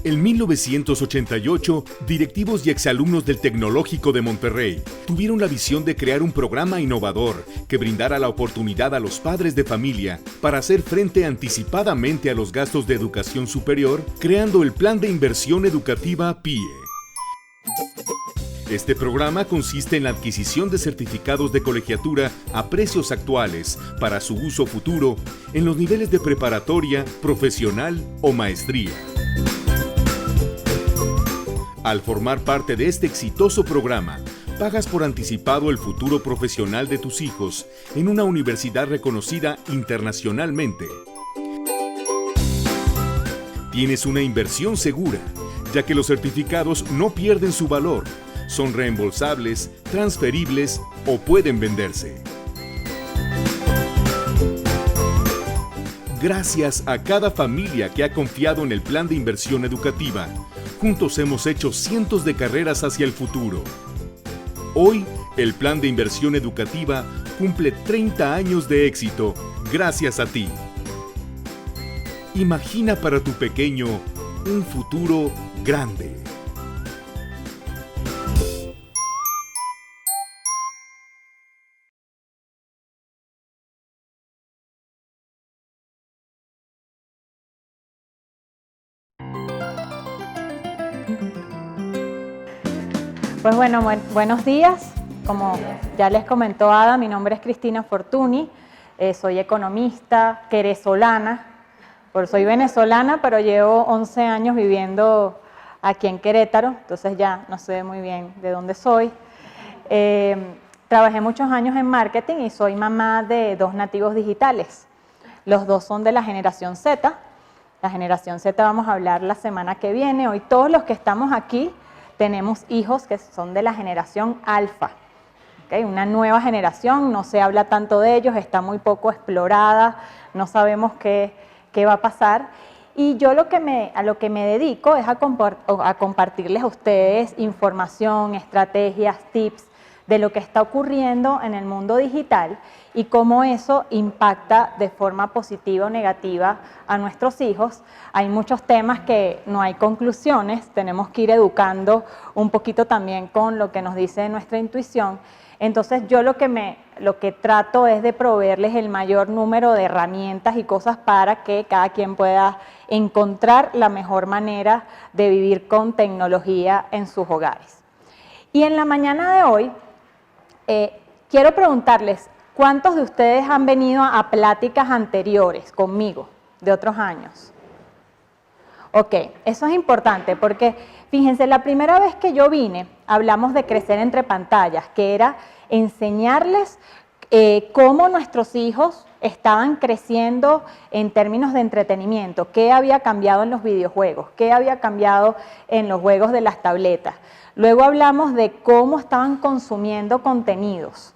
En 1988, directivos y exalumnos del Tecnológico de Monterrey tuvieron la visión de crear un programa innovador que brindara la oportunidad a los padres de familia para hacer frente anticipadamente a los gastos de educación superior, creando el Plan de Inversión Educativa PIE. Este programa consiste en la adquisición de certificados de colegiatura a precios actuales para su uso futuro en los niveles de preparatoria, profesional o maestría. Al formar parte de este exitoso programa, pagas por anticipado el futuro profesional de tus hijos en una universidad reconocida internacionalmente. Tienes una inversión segura, ya que los certificados no pierden su valor, son reembolsables, transferibles o pueden venderse. Gracias a cada familia que ha confiado en el Plan de Inversión Educativa, juntos hemos hecho cientos de carreras hacia el futuro. Hoy, el Plan de Inversión Educativa cumple 30 años de éxito gracias a ti. Imagina para tu pequeño un futuro grande. Pues bueno, buenos días. Como ya les comentó Ada, mi nombre es Cristina Fortuny, soy economista, querezolana. Soy venezolana, pero llevo 11 años viviendo aquí en Querétaro, entonces ya no sé muy bien de dónde soy. Trabajé muchos años en marketing y soy mamá de 2 nativos digitales. Los 2 son de la generación Z. La generación Z vamos a hablar la semana que viene. Hoy todos los que estamos aquí tenemos hijos que son de la generación alfa, ¿okay? Una nueva generación, no se habla tanto de ellos, está muy poco explorada, no sabemos qué va a pasar. Y yo a lo que me dedico es a compartirles a ustedes información, estrategias, tips de lo que está ocurriendo en el mundo digital y cómo eso impacta de forma positiva o negativa a nuestros hijos. Hay muchos temas que no hay conclusiones, tenemos que ir educando un poquito también con lo que nos dice nuestra intuición. Entonces yo lo que trato es de proveerles el mayor número de herramientas y cosas para que cada quien pueda encontrar la mejor manera de vivir con tecnología en sus hogares. Y en la mañana de hoy quiero preguntarles, ¿cuántos de ustedes han venido a pláticas anteriores conmigo de otros años? Ok, eso es importante porque, fíjense, la primera vez que yo vine, hablamos de crecer entre pantallas, que era enseñarles cómo nuestros hijos estaban creciendo en términos de entretenimiento, qué había cambiado en los videojuegos, qué había cambiado en los juegos de las tabletas. Luego hablamos de cómo estaban consumiendo contenidos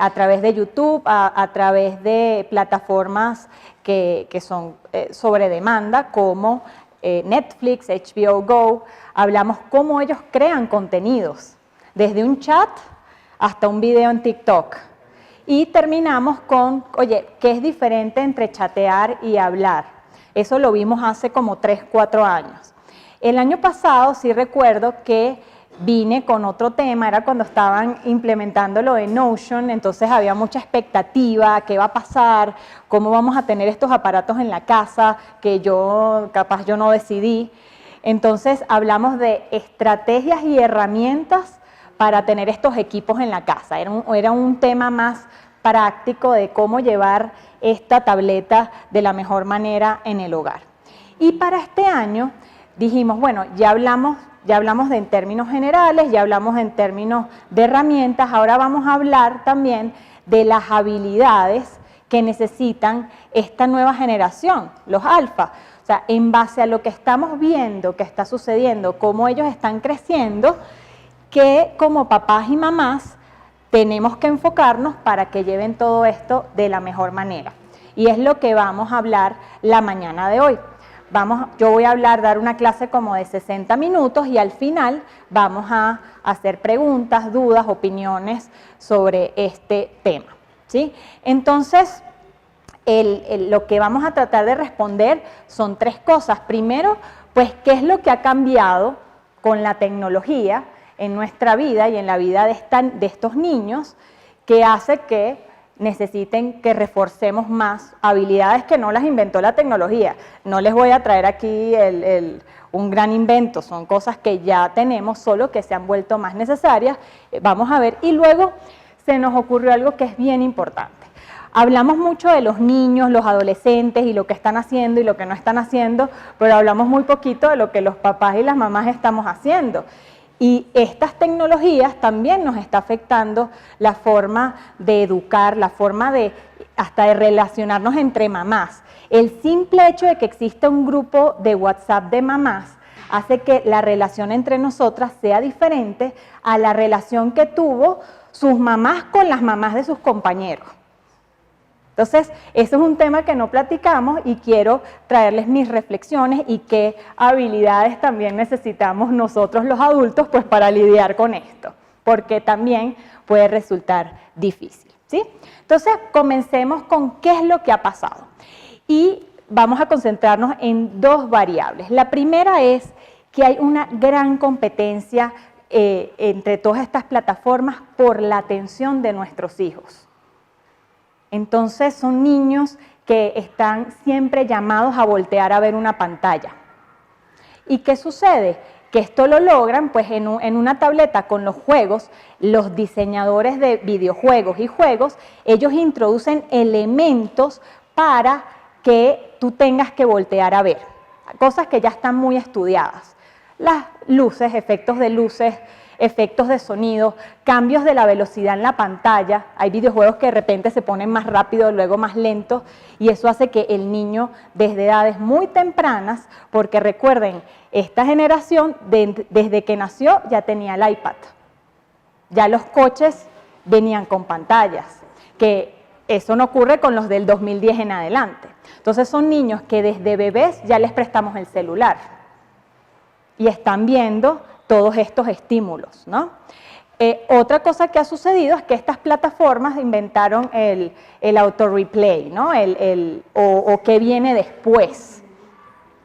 a través de YouTube, a través de plataformas que son sobre demanda como Netflix, HBO Go. Hablamos cómo ellos crean contenidos, desde un chat hasta un video en TikTok. Y terminamos con, oye, ¿qué es diferente entre chatear y hablar? Eso lo vimos hace como 3, 4 años. El año pasado sí recuerdo que vine con otro tema, era cuando estaban implementándolo en Notion, entonces había mucha expectativa, qué va a pasar, cómo vamos a tener estos aparatos en la casa, que capaz yo no decidí. Entonces hablamos de estrategias y herramientas para tener estos equipos en la casa. Era un tema más práctico de cómo llevar esta tableta de la mejor manera en el hogar. Y para este año dijimos, bueno, ya hablamos en términos generales, ya hablamos en términos de herramientas, ahora vamos a hablar también de las habilidades que necesitan esta nueva generación, los alfa. O sea, en base a lo que estamos viendo que está sucediendo, cómo ellos están creciendo, que como papás y mamás tenemos que enfocarnos para que lleven todo esto de la mejor manera. Y es lo que vamos a hablar la mañana de hoy. Yo voy a dar una clase como de 60 minutos y al final vamos a hacer preguntas, dudas, opiniones sobre este tema, ¿sí? Entonces, lo que vamos a tratar de responder son 3 cosas. Primero, Pues, ¿qué es lo que ha cambiado con la tecnología en nuestra vida y en la vida de estos niños que hace que necesiten que reforcemos más habilidades que no las inventó la tecnología? No les voy a traer aquí un gran invento, son cosas que ya tenemos, solo que se han vuelto más necesarias. Vamos a ver, y luego se nos ocurrió algo que es bien importante. Hablamos mucho de los niños, los adolescentes y lo que están haciendo y lo que no están haciendo, pero hablamos muy poquito de lo que los papás y las mamás estamos haciendo. Y estas tecnologías también nos está afectando la forma de educar, la forma hasta de relacionarnos entre mamás. El simple hecho de que exista un grupo de WhatsApp de mamás hace que la relación entre nosotras sea diferente a la relación que tuvo sus mamás con las mamás de sus compañeros. Entonces, eso es un tema que no platicamos y quiero traerles mis reflexiones y qué habilidades también necesitamos nosotros los adultos pues para lidiar con esto, porque también puede resultar difícil, ¿sí? Entonces, comencemos con qué es lo que ha pasado. Y vamos a concentrarnos en dos variables. La primera es que hay una gran competencia entre todas estas plataformas por la atención de nuestros hijos. Entonces son niños que están siempre llamados a voltear a ver una pantalla. ¿Y qué sucede? Que esto lo logran pues en una tableta con los juegos, los diseñadores de videojuegos y juegos, ellos introducen elementos para que tú tengas que voltear a ver, cosas que ya están muy estudiadas. Las luces, efectos de luces, efectos de sonido, cambios de la velocidad en la pantalla. Hay videojuegos que de repente se ponen más rápido, luego más lentos, y eso hace que el niño desde edades muy tempranas, porque recuerden, esta generación desde que nació ya tenía el iPad. Ya los coches venían con pantallas, que eso no ocurre con los del 2010 en adelante. Entonces son niños que desde bebés ya les prestamos el celular y están viendo todos estos estímulos, ¿no? Otra cosa que ha sucedido es que estas plataformas inventaron el auto-replay, ¿no? O qué viene después.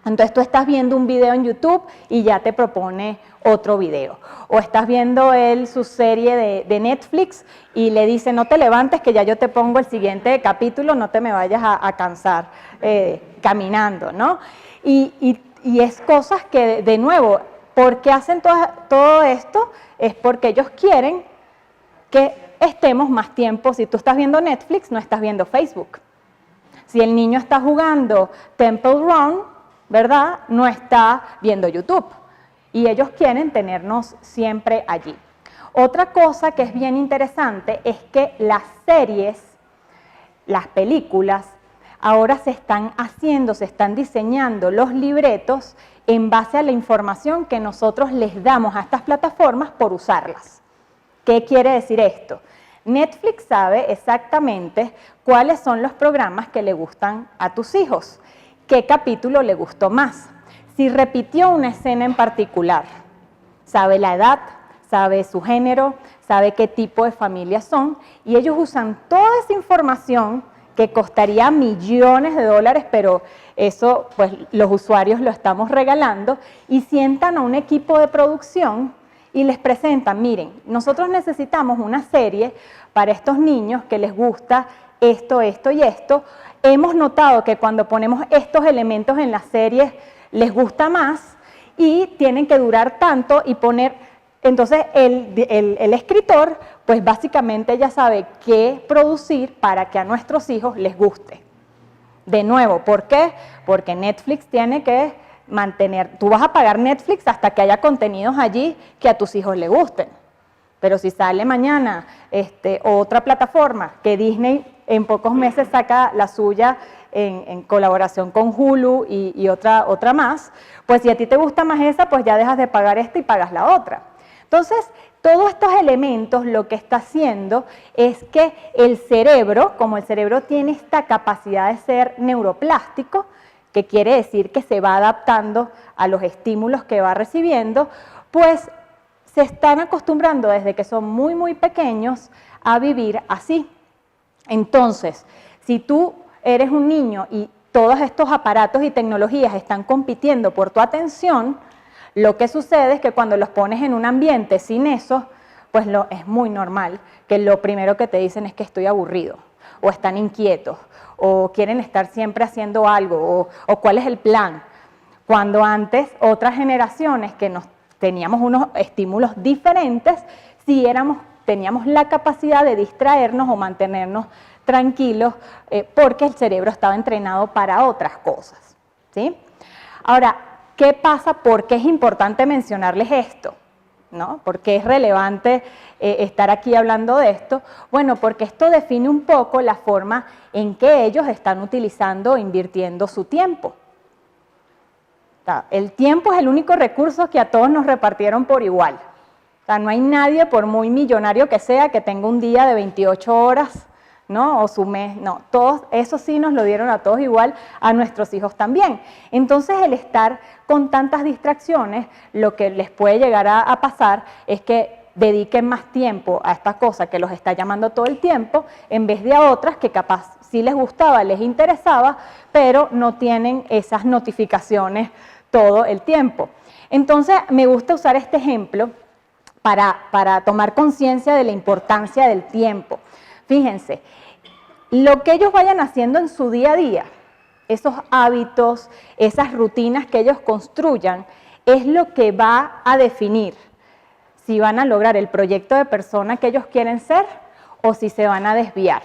Entonces tú estás viendo un video en YouTube y ya te propone otro video. O estás viendo su serie de Netflix y le dice, no te levantes que ya yo te pongo el siguiente capítulo, no te me vayas a cansar caminando, ¿no? Y es cosas que, de nuevo, ¿por qué hacen todo esto? Es porque ellos quieren que estemos más tiempo. Si tú estás viendo Netflix, no estás viendo Facebook. Si el niño está jugando Temple Run, ¿verdad? No está viendo YouTube. Y ellos quieren tenernos siempre allí. Otra cosa que es bien interesante es que las series, las películas, ahora se están diseñando los libretos en base a la información que nosotros les damos a estas plataformas por usarlas. ¿Qué quiere decir esto? Netflix sabe exactamente cuáles son los programas que le gustan a tus hijos, qué capítulo le gustó más, si repitió una escena en particular, sabe la edad, sabe su género, sabe qué tipo de familia son, y ellos usan toda esa información que costaría millones de dólares, pero eso pues los usuarios lo estamos regalando, y sientan a un equipo de producción y les presentan, miren, nosotros necesitamos una serie para estos niños que les gusta esto, esto y esto. Hemos notado que cuando ponemos estos elementos en las series les gusta más y tienen que durar tanto y poner. Entonces el escritor pues básicamente ya sabe qué producir para que a nuestros hijos les guste. De nuevo, ¿por qué? Porque Netflix tiene que mantener, tú vas a pagar Netflix hasta que haya contenidos allí que a tus hijos les gusten. Pero si sale mañana otra plataforma, que Disney en pocos meses saca la suya en colaboración con Hulu y otra más, pues si a ti te gusta más esa, pues ya dejas de pagar esta y pagas la otra. Entonces, todos estos elementos lo que está haciendo es que el cerebro, como el cerebro tiene esta capacidad de ser neuroplástico, que quiere decir que se va adaptando a los estímulos que va recibiendo, pues se están acostumbrando desde que son muy, muy pequeños a vivir así. Entonces, si tú eres un niño y todos estos aparatos y tecnologías están compitiendo por tu atención, lo que sucede es que cuando los pones en un ambiente sin eso, pues es muy normal que lo primero que te dicen es que estoy aburrido, o están inquietos, o quieren estar siempre haciendo algo, o cuál es el plan. Cuando antes otras generaciones que teníamos unos estímulos diferentes, sí teníamos la capacidad de distraernos o mantenernos tranquilos porque el cerebro estaba entrenado para otras cosas, ¿sí? Ahora, ¿qué pasa? ¿Por qué es importante mencionarles esto? ¿No? ¿Por qué es relevante estar aquí hablando de esto? Bueno, porque esto define un poco la forma en que ellos están utilizando o invirtiendo su tiempo. El tiempo es el único recurso que a todos nos repartieron por igual. O sea, no hay nadie, por muy millonario que sea, que tenga un día de 28 horas, ¿no? O su mes, no. Todos, eso sí nos lo dieron a todos igual, a nuestros hijos también. Entonces, el estar con tantas distracciones, lo que les puede llegar a pasar es que dediquen más tiempo a esta cosa que los está llamando todo el tiempo, en vez de a otras que capaz sí les gustaba, les interesaba, pero no tienen esas notificaciones todo el tiempo. Entonces, me gusta usar este ejemplo para tomar conciencia de la importancia del tiempo. Fíjense, lo que ellos vayan haciendo en su día a día, esos hábitos, esas rutinas que ellos construyan, es lo que va a definir si van a lograr el proyecto de persona que ellos quieren ser o si se van a desviar.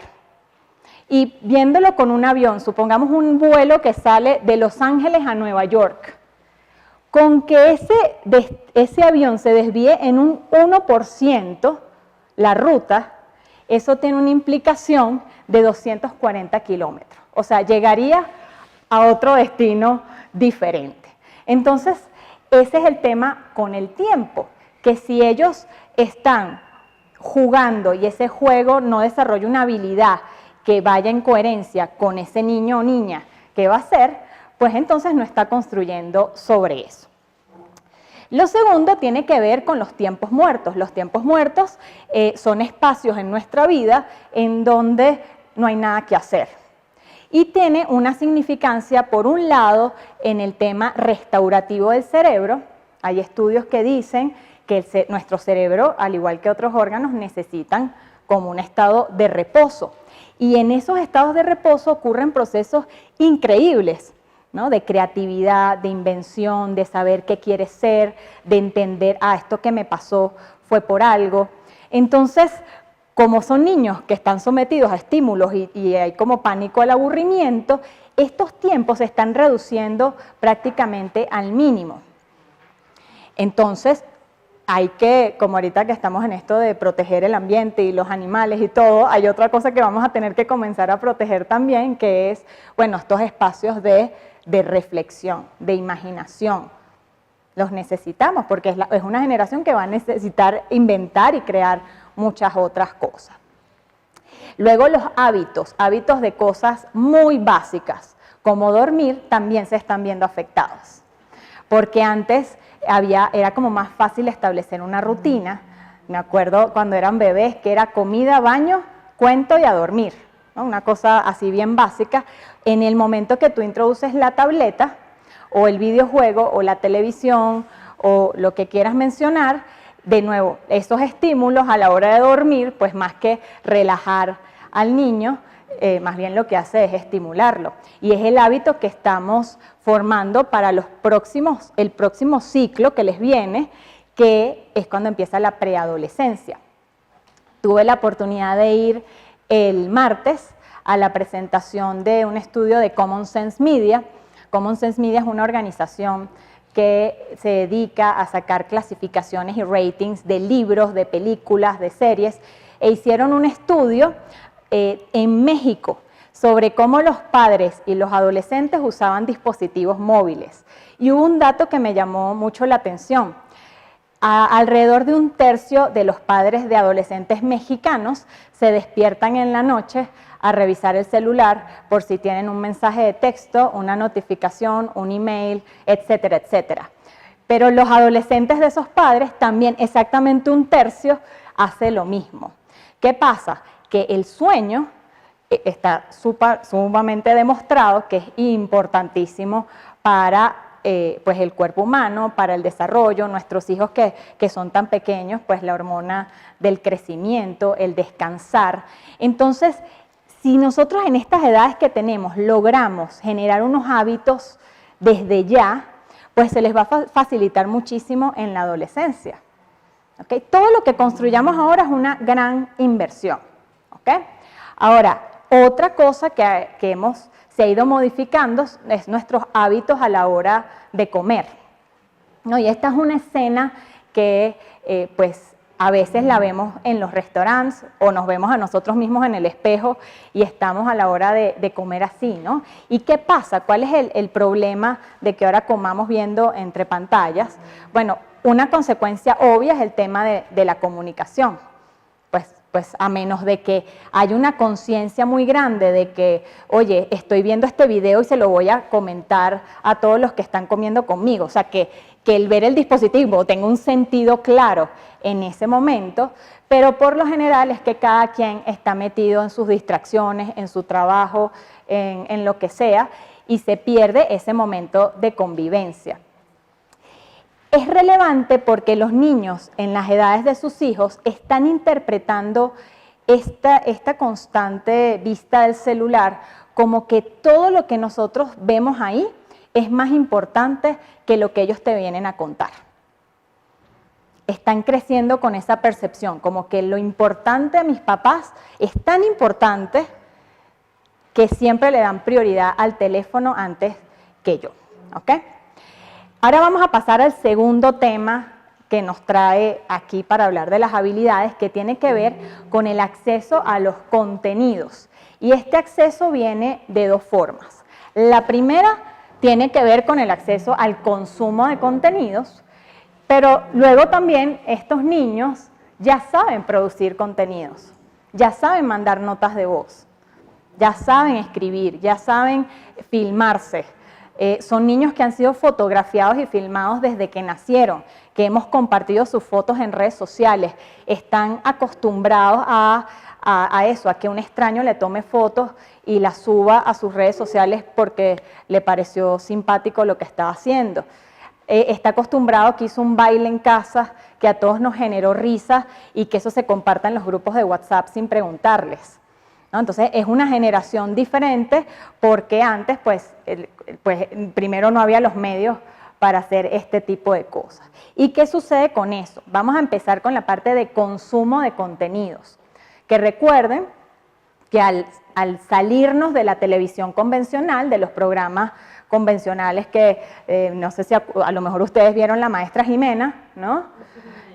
Y viéndolo con un avión, supongamos un vuelo que sale de Los Ángeles a Nueva York, con que ese avión se desvíe en un 1% la ruta, eso tiene una implicación de 240 kilómetros. O sea, llegaría a otro destino diferente. Entonces, ese es el tema con el tiempo, que si ellos están jugando y ese juego no desarrolla una habilidad que vaya en coherencia con ese niño o niña que va a ser, pues entonces no está construyendo sobre eso. Lo segundo tiene que ver con los tiempos muertos. Los tiempos muertos son espacios en nuestra vida en donde no hay nada que hacer. Y tiene una significancia, por un lado, en el tema restaurativo del cerebro. Hay estudios que dicen que nuestro cerebro, al igual que otros órganos, necesitan como un estado de reposo. Y en esos estados de reposo ocurren procesos increíbles, ¿no? De creatividad, de invención, de saber qué quieres ser, de entender, esto que me pasó fue por algo. Entonces, como son niños que están sometidos a estímulos y hay como pánico al aburrimiento, estos tiempos se están reduciendo prácticamente al mínimo. Entonces, hay que, como ahorita que estamos en esto de proteger el ambiente y los animales y todo, hay otra cosa que vamos a tener que comenzar a proteger también, que es, bueno, estos espacios de reflexión, de imaginación. Los necesitamos porque es una generación que va a necesitar inventar y crear muchas otras cosas. Luego los hábitos de cosas muy básicas, como dormir, también se están viendo afectados. Porque antes era como más fácil establecer una rutina. Me acuerdo cuando eran bebés que era comida, baño, cuento y a dormir, ¿no? Una cosa así bien básica. En el momento que tú introduces la tableta o el videojuego o la televisión o lo que quieras mencionar, de nuevo, esos estímulos a la hora de dormir, pues más que relajar al niño, más bien lo que hace es estimularlo. Y es el hábito que estamos formando para el próximo ciclo que les viene, que es cuando empieza la preadolescencia. Tuve la oportunidad de ir el martes a la presentación de un estudio de Common Sense Media. Common Sense Media es una organización que se dedica a sacar clasificaciones y ratings de libros, de películas, de series, e hicieron un estudio en México sobre cómo los padres y los adolescentes usaban dispositivos móviles. Y hubo un dato que me llamó mucho la atención. Alrededor de 1/3 de los padres de adolescentes mexicanos se despiertan en la noche a revisar el celular por si tienen un mensaje de texto, una notificación, un email, etcétera, etcétera. Pero los adolescentes de esos padres también, exactamente 1/3, hace lo mismo. ¿Qué pasa? Que el sueño está sumamente demostrado que es importantísimo para pues el cuerpo humano, para el desarrollo. Nuestros hijos que son tan pequeños, pues la hormona del crecimiento, el descansar. Entonces, si nosotros en estas edades que tenemos logramos generar unos hábitos desde ya, pues se les va a facilitar muchísimo en la adolescencia. ¿Okay? Todo lo que construyamos ahora es una gran inversión. ¿Okay? Ahora, otra cosa que se ha ido modificando es nuestros hábitos a la hora de comer, ¿no? Y esta es una escena que pues a veces la vemos en los restaurantes o nos vemos a nosotros mismos en el espejo y estamos a la hora de comer así, ¿no? ¿Y qué pasa? ¿Cuál es el problema de que ahora comamos viendo entre pantallas? Bueno, una consecuencia obvia es el tema de la comunicación. Pues a menos de que haya una conciencia muy grande de que, oye, estoy viendo este video y se lo voy a comentar a todos los que están comiendo conmigo. O sea, que el ver el dispositivo tenga un sentido claro en ese momento, pero por lo general es que cada quien está metido en sus distracciones, en su trabajo, en lo que sea, y se pierde ese momento de convivencia. Es relevante porque los niños en las edades de sus hijos están interpretando esta constante vista del celular como que todo lo que nosotros vemos ahí es más importante que lo que ellos te vienen a contar. Están creciendo con esa percepción, como que lo importante a mis papás es tan importante que siempre le dan prioridad al teléfono antes que yo. ¿Ok? Ahora vamos a pasar al segundo tema que nos trae aquí para hablar de las habilidades, que tiene que ver con el acceso a los contenidos. Y este acceso viene de dos formas. La primera tiene que ver con el acceso al consumo de contenidos, pero luego también estos niños ya saben producir contenidos, ya saben mandar notas de voz, ya saben escribir, ya saben filmarse. Son niños que han sido fotografiados y filmados desde que nacieron, que hemos compartido sus fotos en redes sociales, están acostumbrados a eso, a que un extraño le tome fotos y las suba a sus redes sociales porque le pareció simpático lo que estaba haciendo. Está acostumbrado que hizo un baile en casa que a todos nos generó risa y que eso se comparta en los grupos de WhatsApp sin preguntarles, ¿no? Entonces es una generación diferente porque antes pues primero no había los medios para hacer este tipo de cosas. ¿Y qué sucede con eso? Vamos a empezar con la parte de consumo de contenidos. Que recuerden que al salirnos de la televisión convencional, de los programas convencionales que, no sé si a lo mejor ustedes vieron La Maestra Jimena, ¿no?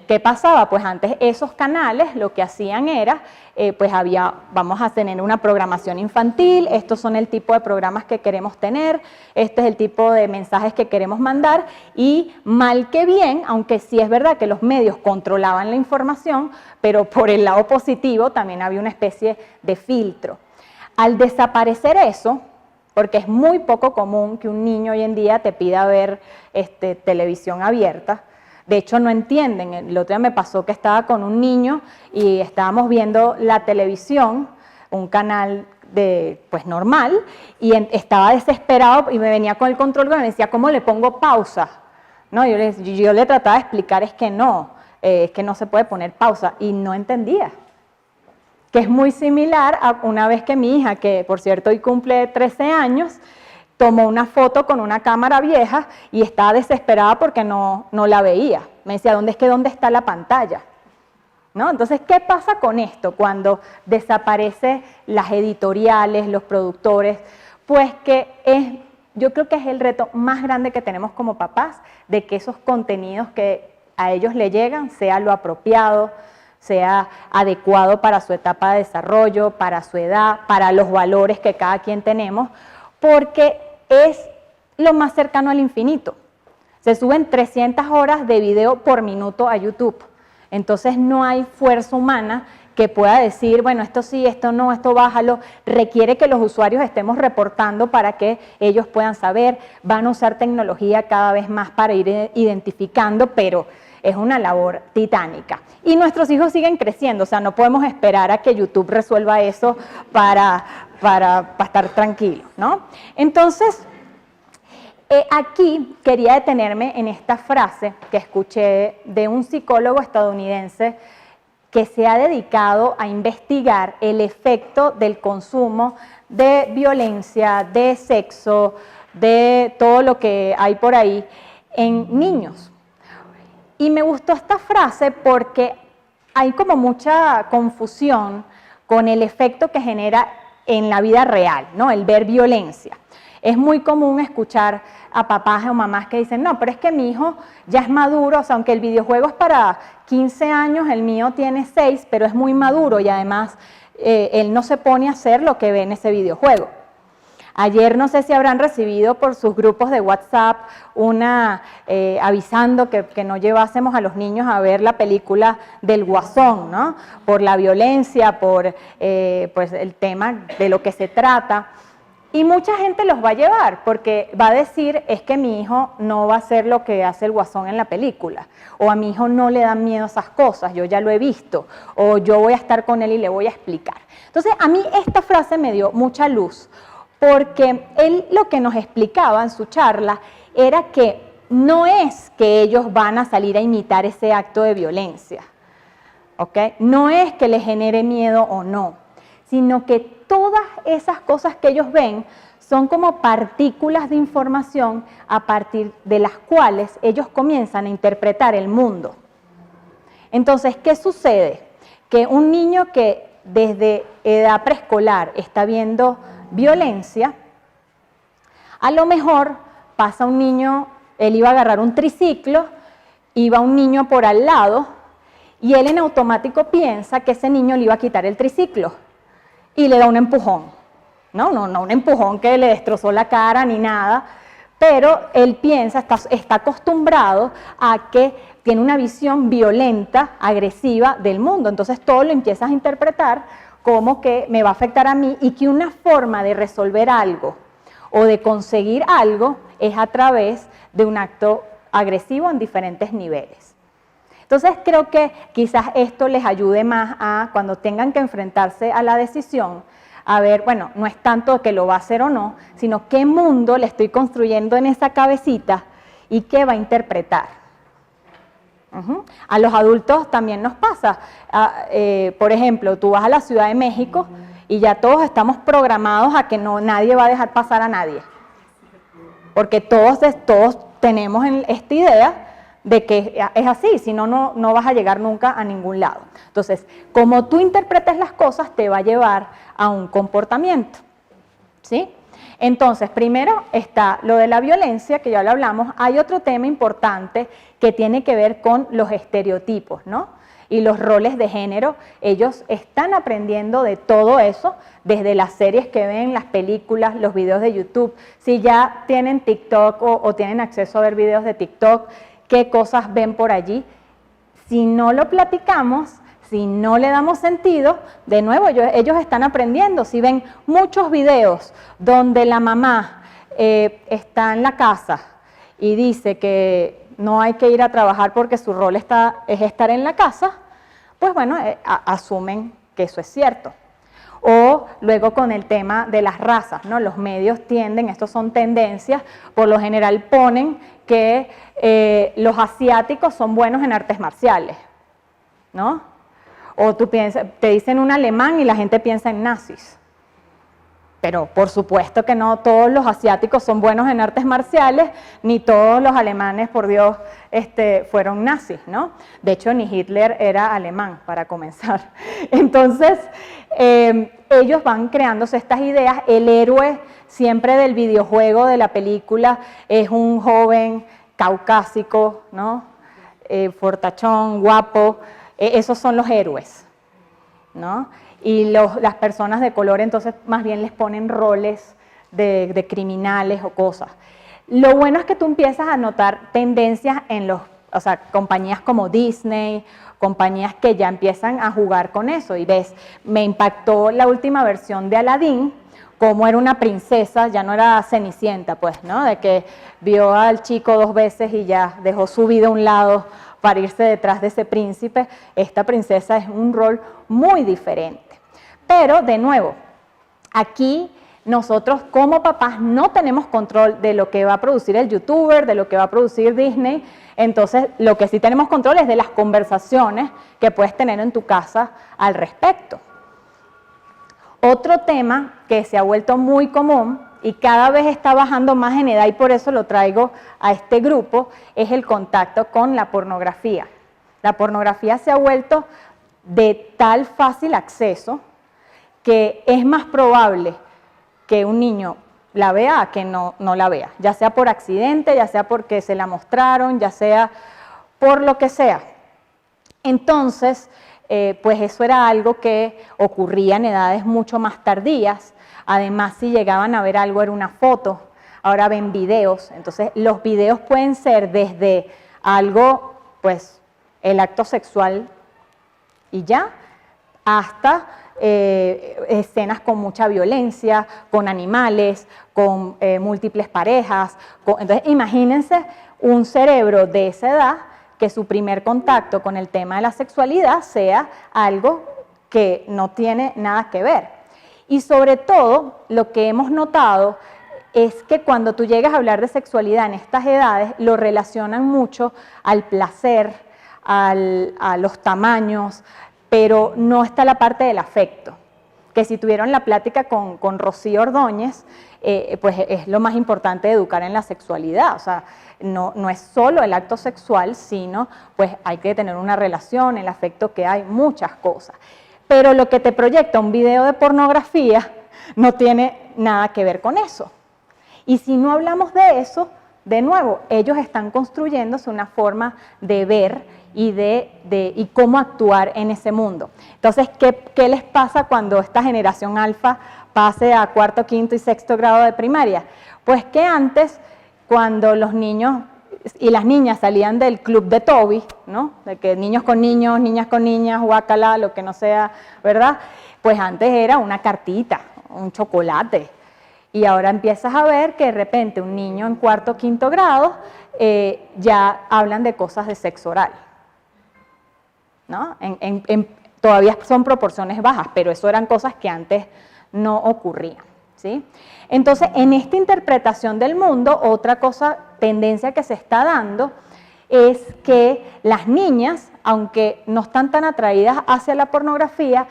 ¿Qué pasaba? Pues antes esos canales lo que hacían era, pues vamos a tener una programación infantil, estos son el tipo de programas que queremos tener, este es el tipo de mensajes que queremos mandar y mal que bien, aunque sí es verdad que los medios controlaban la información, pero por el lado positivo también había una especie de filtro. Al desaparecer eso, porque es muy poco común que un niño hoy en día te pida ver televisión abierta. De hecho, no entienden. El otro día me pasó que estaba con un niño y estábamos viendo la televisión, un canal pues normal, y estaba desesperado y me venía con el control y me decía, ¿cómo le pongo pausa? No, yo le trataba de explicar, es que no se puede poner pausa, y no entendía. Que es muy similar a una vez que mi hija, que por cierto hoy cumple 13 años, tomó una foto con una cámara vieja y estaba desesperada porque no la veía. Me decía, ¿dónde está la pantalla? ¿No? Entonces, ¿qué pasa con esto cuando desaparecen las editoriales, los productores? Pues que yo creo que es el reto más grande que tenemos como papás, de que esos contenidos que a ellos le llegan sea lo apropiado, sea adecuado para su etapa de desarrollo, para su edad, para los valores que cada quien tenemos, porque es lo más cercano al infinito. Se suben 300 horas de video por minuto a YouTube. Entonces no hay fuerza humana que pueda decir, bueno, esto sí, esto no, esto bájalo. Requiere que los usuarios estemos reportando para que ellos puedan saber. Van a usar tecnología cada vez más para ir identificando, pero es una labor titánica. Y nuestros hijos siguen creciendo, o sea, no podemos esperar a que YouTube resuelva eso para para estar tranquilo, ¿no? Entonces, aquí quería detenerme en esta frase que escuché de un psicólogo estadounidense que se ha dedicado a investigar el efecto del consumo de violencia, de sexo, de todo lo que hay por ahí en niños. Y me gustó esta frase porque hay como mucha confusión con el efecto que genera en la vida real, ¿no? El ver violencia. Es muy común escuchar a papás o mamás que dicen, no, pero es que mi hijo ya es maduro, o sea, aunque el videojuego es para 15 años, el mío tiene 6, pero es muy maduro y además él no se pone a hacer lo que ve en ese videojuego. Ayer no sé si habrán recibido por sus grupos de WhatsApp avisando que no llevásemos a los niños a ver la película del Guasón, ¿no? Por la violencia, por pues el tema de lo que se trata. Y mucha gente los va a llevar porque va a decir, es que mi hijo no va a hacer lo que hace el Guasón en la película, o a mi hijo no le dan miedo esas cosas, yo ya lo he visto, o yo voy a estar con él y le voy a explicar. Entonces, a mí esta frase me dio mucha luz, porque él lo que nos explicaba en su charla era que no es que ellos van a salir a imitar ese acto de violencia, ¿ok? No es que les genere miedo o no, sino que todas esas cosas que ellos ven son como partículas de información a partir de las cuales ellos comienzan a interpretar el mundo. Entonces, ¿qué sucede? Que un niño que desde edad preescolar está viendo violencia, a lo mejor pasa un niño, él iba a agarrar un triciclo, iba un niño por al lado y él en automático piensa que ese niño le iba a quitar el triciclo y le da un empujón. No un empujón que le destrozó la cara ni nada, pero él piensa, está acostumbrado a que tiene una visión violenta, agresiva del mundo, entonces todo lo empiezas a interpretar como que me va a afectar a mí y que una forma de resolver algo o de conseguir algo es a través de un acto agresivo en diferentes niveles. Entonces creo que quizás esto les ayude más a cuando tengan que enfrentarse a la decisión, a ver, bueno, no es tanto que lo va a hacer o no, sino qué mundo le estoy construyendo en esa cabecita y qué va a interpretar. A los adultos también nos pasa. Por ejemplo, tú vas a la Ciudad de México y ya todos estamos programados a que nadie va a dejar pasar a nadie. Porque todos tenemos esta idea de que es así, si no, no vas a llegar nunca a ningún lado. Entonces, como tú interpretes las cosas, te va a llevar a un comportamiento, ¿sí? Entonces, primero está lo de la violencia, que ya lo hablamos. Hay otro tema importante que tiene que ver con los estereotipos, ¿no? Y los roles de género. Ellos están aprendiendo de todo eso, desde las series que ven, las películas, los videos de YouTube. Si ya tienen TikTok o tienen acceso a ver videos de TikTok, ¿qué cosas ven por allí? Si no lo platicamos, si no le damos sentido, de nuevo ellos están aprendiendo. Si ven muchos videos donde la mamá está en la casa y dice que no hay que ir a trabajar porque su rol es estar en la casa, pues bueno, asumen que eso es cierto. O luego con el tema de las razas, ¿no? Los medios tienden, estos son tendencias, por lo general ponen que los asiáticos son buenos en artes marciales, ¿no? O te dicen un alemán y la gente piensa en nazis. Pero por supuesto que no todos los asiáticos son buenos en artes marciales, ni todos los alemanes, por Dios, fueron nazis, ¿no? De hecho, ni Hitler era alemán, para comenzar. Entonces, ellos van creándose estas ideas. El héroe siempre del videojuego, de la película, es un joven caucásico, ¿no? Fortachón, guapo. Esos son los héroes, ¿no? Y las personas de color entonces más bien les ponen roles de criminales o cosas. Lo bueno es que tú empiezas a notar tendencias en compañías como Disney, compañías que ya empiezan a jugar con eso. Y ves, me impactó la última versión de Aladdin, como era una princesa, ya no era Cenicienta, pues, ¿no? De que vio al chico 2 veces y ya dejó su vida a un lado para irse detrás de ese príncipe. Esta princesa es un rol muy diferente. Pero, de nuevo, Aquí nosotros como papás no tenemos control de lo que va a producir el youtuber, de lo que va a producir Disney. Entonces, lo que sí tenemos control es de las conversaciones que puedes tener en tu casa al respecto. Otro tema que se ha vuelto muy común y cada vez está bajando más en edad, y por eso lo traigo a este grupo, es el contacto con la pornografía. La pornografía se ha vuelto de tal fácil acceso que es más probable que un niño la vea a que no la vea, ya sea por accidente, ya sea porque se la mostraron, ya sea por lo que sea. Entonces, pues eso era algo que ocurría en edades mucho más tardías. Además, si llegaban a ver algo era una foto, ahora ven videos. Entonces, los videos pueden ser desde algo, pues, el acto sexual y ya, hasta escenas con mucha violencia, con animales, con múltiples parejas. Entonces, imagínense un cerebro de esa edad que su primer contacto con el tema de la sexualidad sea algo que no tiene nada que ver. Y sobre todo, lo que hemos notado es que cuando tú llegas a hablar de sexualidad en estas edades, lo relacionan mucho al placer, a los tamaños, pero no está la parte del afecto, que si tuvieron la plática con Rocío Ordóñez, pues es lo más importante de educar en la sexualidad. O sea, no es solo el acto sexual, sino pues hay que tener una relación, el afecto que hay, muchas cosas. Pero lo que te proyecta un video de pornografía no tiene nada que ver con eso. Y si no hablamos de eso, de nuevo, ellos están construyéndose una forma de ver y cómo actuar en ese mundo. Entonces, ¿qué les pasa cuando esta generación alfa pase a cuarto, quinto y sexto grado de primaria? Pues que antes, cuando los niños y las niñas salían del club de Toby, ¿no? De que niños con niños, niñas con niñas, guácala, lo que no sea, ¿verdad? Pues antes era una cartita, un chocolate. Y ahora empiezas a ver que de repente un niño en cuarto o quinto grado ya hablan de cosas de sexo oral, ¿no? Todavía son proporciones bajas, pero eso eran cosas que antes no ocurrían, ¿sí? Entonces, en esta interpretación del mundo, otra tendencia que se está dando es que las niñas, aunque no están tan atraídas hacia la pornografía,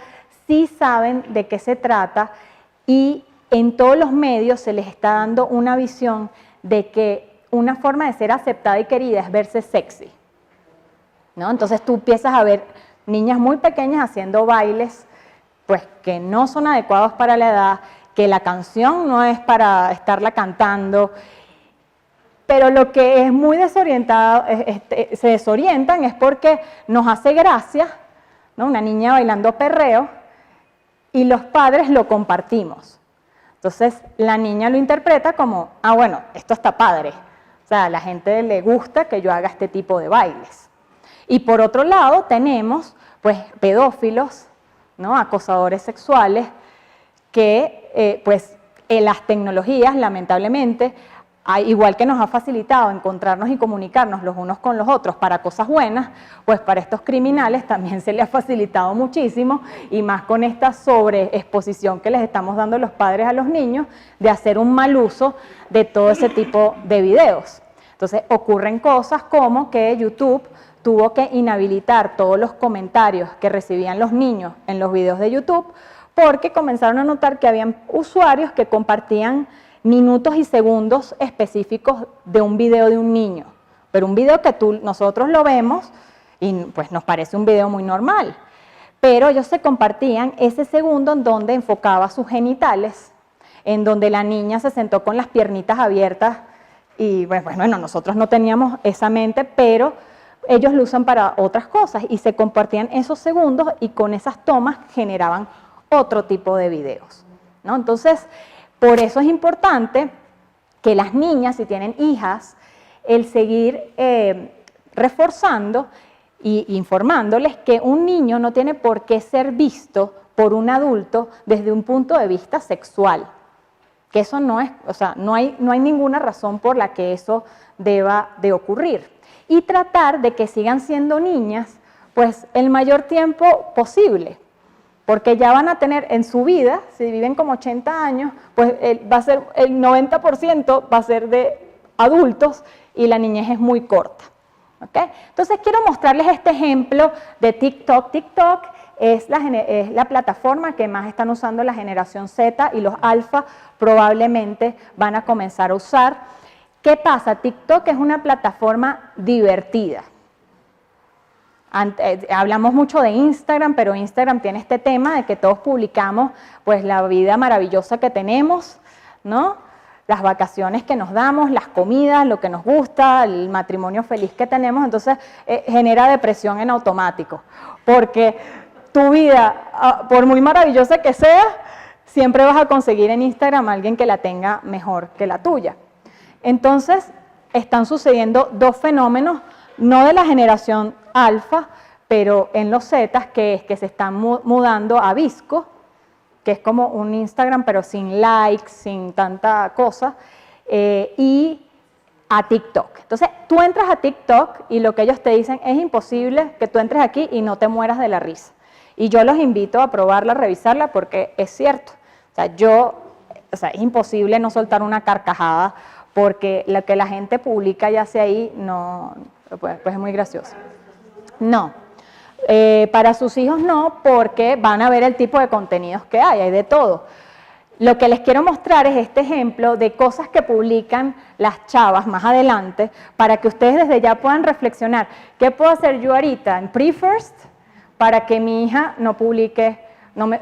sí saben de qué se trata y en todos los medios se les está dando una visión de que una forma de ser aceptada y querida es verse sexy, ¿no? Entonces tú empiezas a ver niñas muy pequeñas haciendo bailes pues que no son adecuados para la edad, que la canción no es para estarla cantando, pero lo que es muy desorientado, se desorientan es porque nos hace gracia, ¿no? Una niña bailando perreo y los padres lo compartimos. Entonces, la niña lo interpreta como, ah, bueno, esto está padre. O sea, a la gente le gusta que yo haga este tipo de bailes. Y por otro lado, tenemos, pues, pedófilos, ¿no? Acosadores sexuales, que, pues, en las tecnologías, lamentablemente, igual que nos ha facilitado encontrarnos y comunicarnos los unos con los otros para cosas buenas, pues para estos criminales también se les ha facilitado muchísimo, y más con esta sobreexposición que les estamos dando los padres a los niños, de hacer un mal uso de todo ese tipo de videos. Entonces ocurren cosas como que YouTube tuvo que inhabilitar todos los comentarios que recibían los niños en los videos de YouTube, porque comenzaron a notar que habían usuarios que compartían minutos y segundos específicos de un video de un niño, pero un video que nosotros lo vemos y pues nos parece un video muy normal, pero ellos se compartían ese segundo en donde enfocaba sus genitales, en donde la niña se sentó con las piernitas abiertas y bueno, nosotros no teníamos esa mente, pero ellos lo usan para otras cosas y se compartían esos segundos y con esas tomas generaban otro tipo de videos, ¿no? Entonces, por eso es importante que las niñas, si tienen hijas, el seguir reforzando e informándoles que un niño no tiene por qué ser visto por un adulto desde un punto de vista sexual. Que eso no es, o sea, no hay ninguna razón por la que eso deba de ocurrir. Y tratar de que sigan siendo niñas, pues, el mayor tiempo posible. porque ya van a tener en su vida, si viven como 80 años, pues va a ser el 90% va a ser de adultos y la niñez es muy corta. ¿Okay? Entonces quiero mostrarles este ejemplo de TikTok. TikTok es la plataforma que más están usando la generación Z y los alfa probablemente van a comenzar a usar. ¿Qué pasa? TikTok es una plataforma divertida. Hablamos mucho de Instagram, pero Instagram tiene este tema de que todos publicamos pues la vida maravillosa que tenemos, ¿no? Las vacaciones que nos damos, las comidas, lo que nos gusta, el matrimonio feliz que tenemos, entonces genera depresión en automático, porque tu vida, por muy maravillosa que sea, siempre vas a conseguir en Instagram a alguien que la tenga mejor que la tuya. Entonces, están sucediendo dos fenómenos, no de la generación alfa, pero en los Zetas, que es que se están mudando a Visco, que es como un Instagram, pero sin likes, sin tanta cosa, y a TikTok. Entonces, tú entras a TikTok y lo que ellos te dicen es imposible que tú entres aquí y no te mueras de la risa. Y yo los invito a probarla, a revisarla, porque es cierto. O sea, es imposible no soltar una carcajada, porque lo que la gente publica ya sea ahí, no, pues es muy gracioso. No. Para sus hijos no, porque van a ver el tipo de contenidos que hay de todo. Lo que les quiero mostrar es este ejemplo de cosas que publican las chavas más adelante, para que ustedes desde ya puedan reflexionar, ¿qué puedo hacer yo ahorita en Pre-First para que mi hija no publique,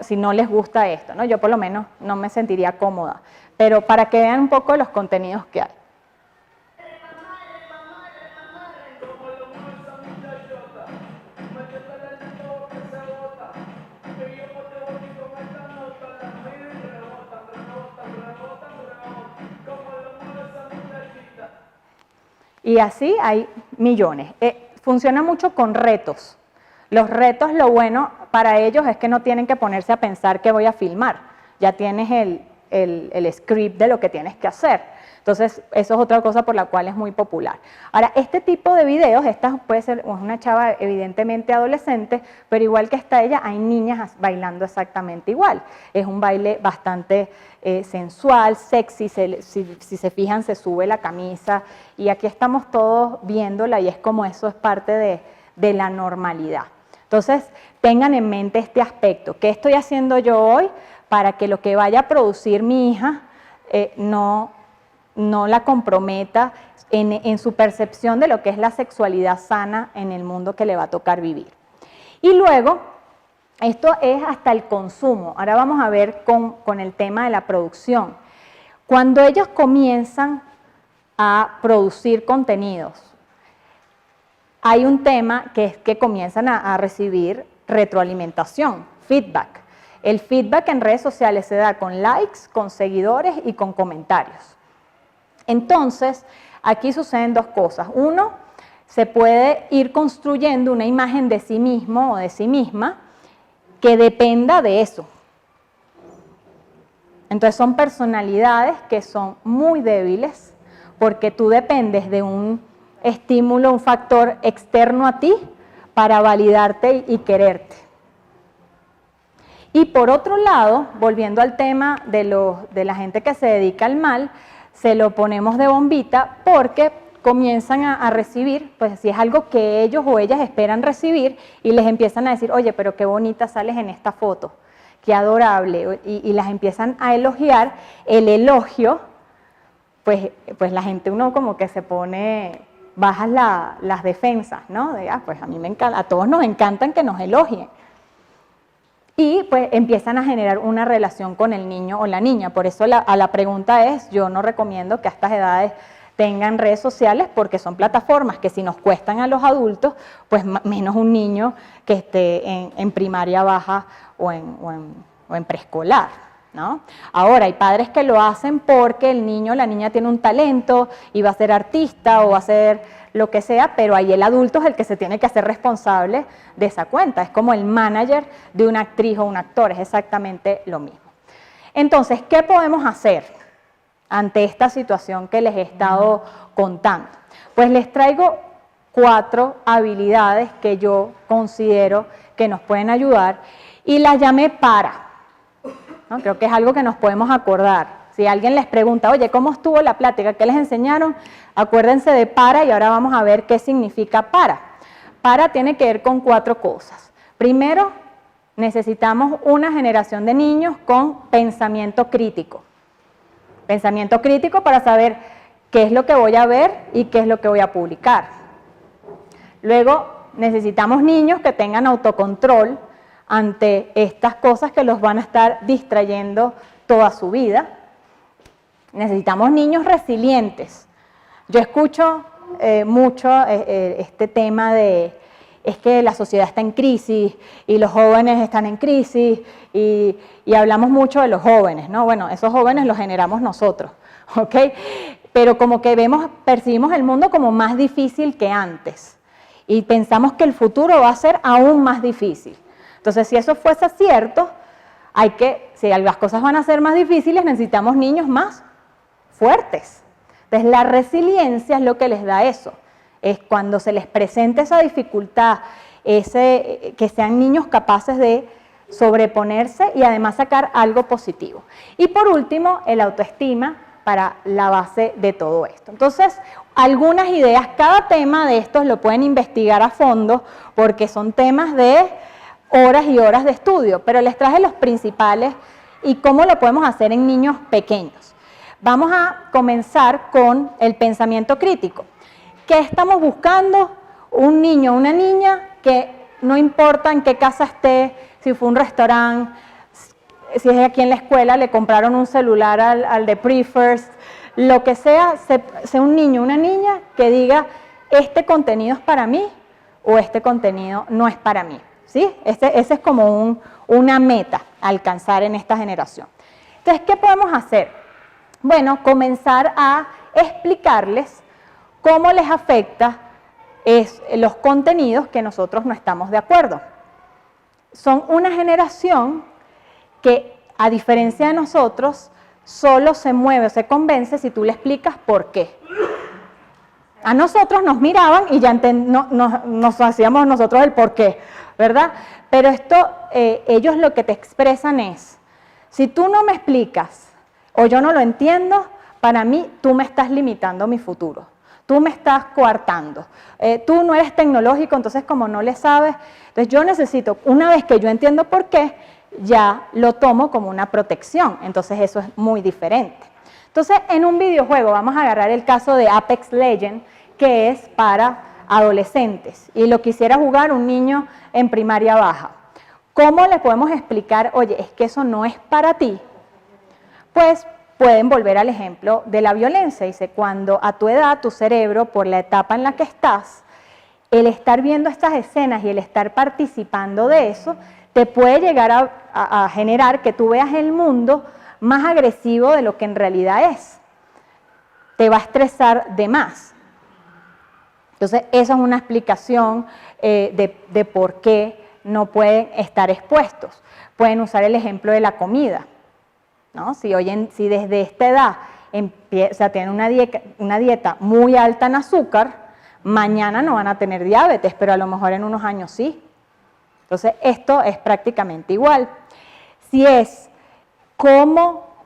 si no les gusta esto, ¿no? Yo por lo menos no me sentiría cómoda, pero para que vean un poco los contenidos que hay. Y así hay millones. Funciona mucho con retos. Los retos, lo bueno para ellos es que no tienen que ponerse a pensar que voy a filmar. Ya tienes el script de lo que tienes que hacer. Entonces, eso es otra cosa por la cual es muy popular. Ahora, este tipo de videos, esta puede ser una chava evidentemente adolescente, pero igual que está ella, hay niñas bailando exactamente igual. Es un baile bastante sensual, sexy, si se fijan se sube la camisa y aquí estamos todos viéndola y es como eso es parte de la normalidad. Entonces, tengan en mente este aspecto. ¿Qué estoy haciendo yo hoy para que lo que vaya a producir mi hija no la comprometa en su percepción de lo que es la sexualidad sana en el mundo que le va a tocar vivir? Y luego, esto es hasta el consumo. Ahora vamos a ver con el tema de la producción. Cuando ellos comienzan a producir contenidos, hay un tema que es que comienzan a recibir retroalimentación, feedback. El feedback en redes sociales se da con likes, con seguidores y con comentarios. Entonces, aquí suceden dos cosas. Uno, se puede ir construyendo una imagen de sí mismo o de sí misma que dependa de eso. Entonces, son personalidades que son muy débiles porque tú dependes de un estímulo, un factor externo a ti para validarte y quererte. Y por otro lado, volviendo al tema de la gente que se dedica al mal, se lo ponemos de bombita porque comienzan a recibir, pues si es algo que ellos o ellas esperan recibir y les empiezan a decir, oye, pero qué bonita sales en esta foto, qué adorable, y las empiezan a elogiar. El elogio, pues la gente, uno como que se pone, bajas las defensas, ¿no? Pues a mí me encanta, a todos nos encantan que nos elogien. Y pues empiezan a generar una relación con el niño o la niña. Por eso a la pregunta es, yo no recomiendo que a estas edades tengan redes sociales porque son plataformas que si nos cuestan a los adultos, pues menos un niño que esté en primaria baja o en preescolar, ¿no? Ahora, hay padres que lo hacen porque el niño o la niña tiene un talento y va a ser artista o va a ser lo que sea, pero ahí el adulto es el que se tiene que hacer responsable de esa cuenta. Es como el manager de una actriz o un actor, es exactamente lo mismo. Entonces, ¿qué podemos hacer ante esta situación que les he estado contando? Pues les traigo 4 habilidades que yo considero que nos pueden ayudar y las llamé para, ¿no? Creo que es algo que nos podemos acordar. Si alguien les pregunta, oye, ¿cómo estuvo la plática? ¿Qué les enseñaron? Acuérdense de para y ahora vamos a ver qué significa para. Para tiene que ver con 4 cosas. Primero, necesitamos una generación de niños con pensamiento crítico. Pensamiento crítico para saber qué es lo que voy a ver y qué es lo que voy a publicar. Luego, necesitamos niños que tengan autocontrol ante estas cosas que los van a estar distrayendo toda su vida. Necesitamos niños resilientes. Yo escucho mucho este tema de, es que la sociedad está en crisis y los jóvenes están en crisis y hablamos mucho de los jóvenes, ¿no? Bueno, esos jóvenes los generamos nosotros, ¿ok? Pero como que percibimos el mundo como más difícil que antes y pensamos que el futuro va a ser aún más difícil. Entonces, si eso fuese cierto, si las cosas van a ser más difíciles, necesitamos niños más fuertes. Entonces, la resiliencia es lo que les da eso. Es cuando se les presenta esa dificultad, que sean niños capaces de sobreponerse y además sacar algo positivo. Y por último, el autoestima para la base de todo esto. Entonces, algunas ideas, cada tema de estos lo pueden investigar a fondo porque son temas de horas y horas de estudio, pero les traje los principales y cómo lo podemos hacer en niños pequeños. Vamos a comenzar con el pensamiento crítico. ¿Qué estamos buscando? Un niño o una niña que no importa en qué casa esté, si fue un restaurante, si es aquí en la escuela, le compraron un celular al de Pre-First, lo que sea un niño o una niña que diga, este contenido es para mí o este contenido no es para mí. ¿Sí? Ese es como una meta a alcanzar en esta generación. Entonces, ¿qué podemos hacer? Bueno, comenzar a explicarles cómo les afecta los contenidos que nosotros no estamos de acuerdo. Son una generación que, a diferencia de nosotros, solo se mueve o se convence si tú le explicas por qué. A nosotros nos miraban y ya nos hacíamos nosotros el por qué, ¿verdad? Pero ellos lo que te expresan es, si tú no me explicas o yo no lo entiendo, para mí tú me estás limitando mi futuro, tú me estás coartando, tú no eres tecnológico, entonces como no le sabes, entonces yo necesito, una vez que yo entiendo por qué, ya lo tomo como una protección, entonces eso es muy diferente. Entonces, en un videojuego, vamos a agarrar el caso de Apex Legends, que es para adolescentes, y lo quisiera jugar un niño en primaria baja. ¿Cómo le podemos explicar, oye, es que eso no es para ti? Pues pueden volver al ejemplo de la violencia. Dice, cuando a tu edad, tu cerebro, por la etapa en la que estás, el estar viendo estas escenas y el estar participando de eso, te puede llegar a generar que tú veas el mundo más agresivo de lo que en realidad es. Te va a estresar de más. Entonces, esa es una explicación de por qué no pueden estar expuestos. Pueden usar el ejemplo de la comida, ¿no? Si desde esta edad tienen una dieta muy alta en azúcar, mañana no van a tener diabetes, pero a lo mejor en unos años sí. Entonces, esto es prácticamente igual. Si es cómo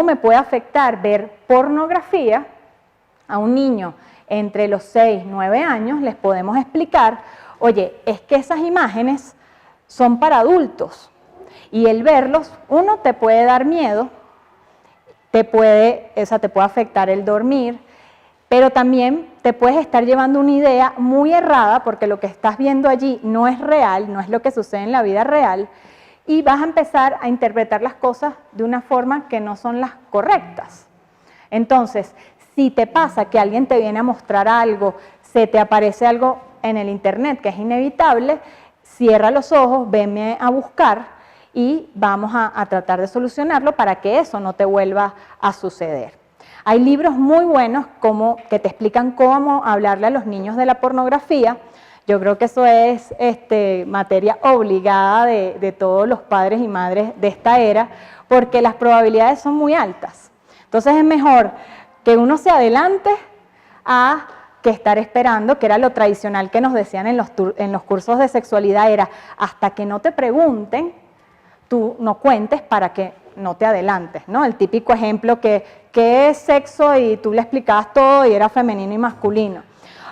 me puede afectar ver pornografía a un niño entre los 6 y 9 años, les podemos explicar, oye, es que esas imágenes son para adultos y el verlos, uno, te puede dar miedo, te puede afectar el dormir, pero también te puedes estar llevando una idea muy errada porque lo que estás viendo allí no es real, no es lo que sucede en la vida real, y vas a empezar a interpretar las cosas de una forma que no son las correctas. Entonces, si te pasa que alguien te viene a mostrar algo, se te aparece algo en el internet que es inevitable, cierra los ojos, venme a buscar y vamos a tratar de solucionarlo para que eso no te vuelva a suceder. Hay libros muy buenos que te explican cómo hablarle a los niños de la pornografía. Yo creo que eso es materia obligada de todos los padres y madres de esta era, porque las probabilidades son muy altas. Entonces es mejor que uno se adelante a que estar esperando, que era lo tradicional que nos decían en los cursos de sexualidad, era hasta que no te pregunten, tú no cuentes para que no te adelantes, ¿no? El típico ejemplo que ¿qué es sexo? Y tú le explicabas todo y era femenino y masculino.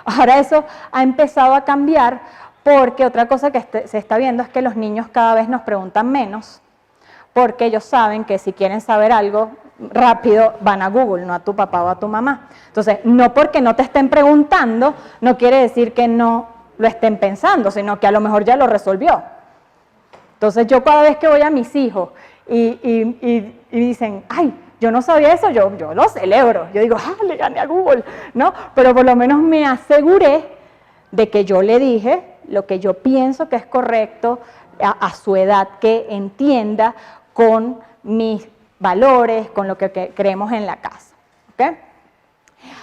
Ahora eso ha empezado a cambiar porque otra cosa que se está viendo es que los niños cada vez nos preguntan menos, porque ellos saben que si quieren saber algo rápido van a Google, no a tu papá o a tu mamá. Entonces, no porque no te estén preguntando, no quiere decir que no lo estén pensando, sino que a lo mejor ya lo resolvió. Entonces, yo cada vez que voy a mis hijos y dicen, ay, yo no sabía eso, yo lo celebro. Yo digo, le gané a Google, ¿no? Pero por lo menos me aseguré de que yo le dije lo que yo pienso que es correcto a su edad, que entienda con mis valores, con lo que creemos en la casa. ¿Okay?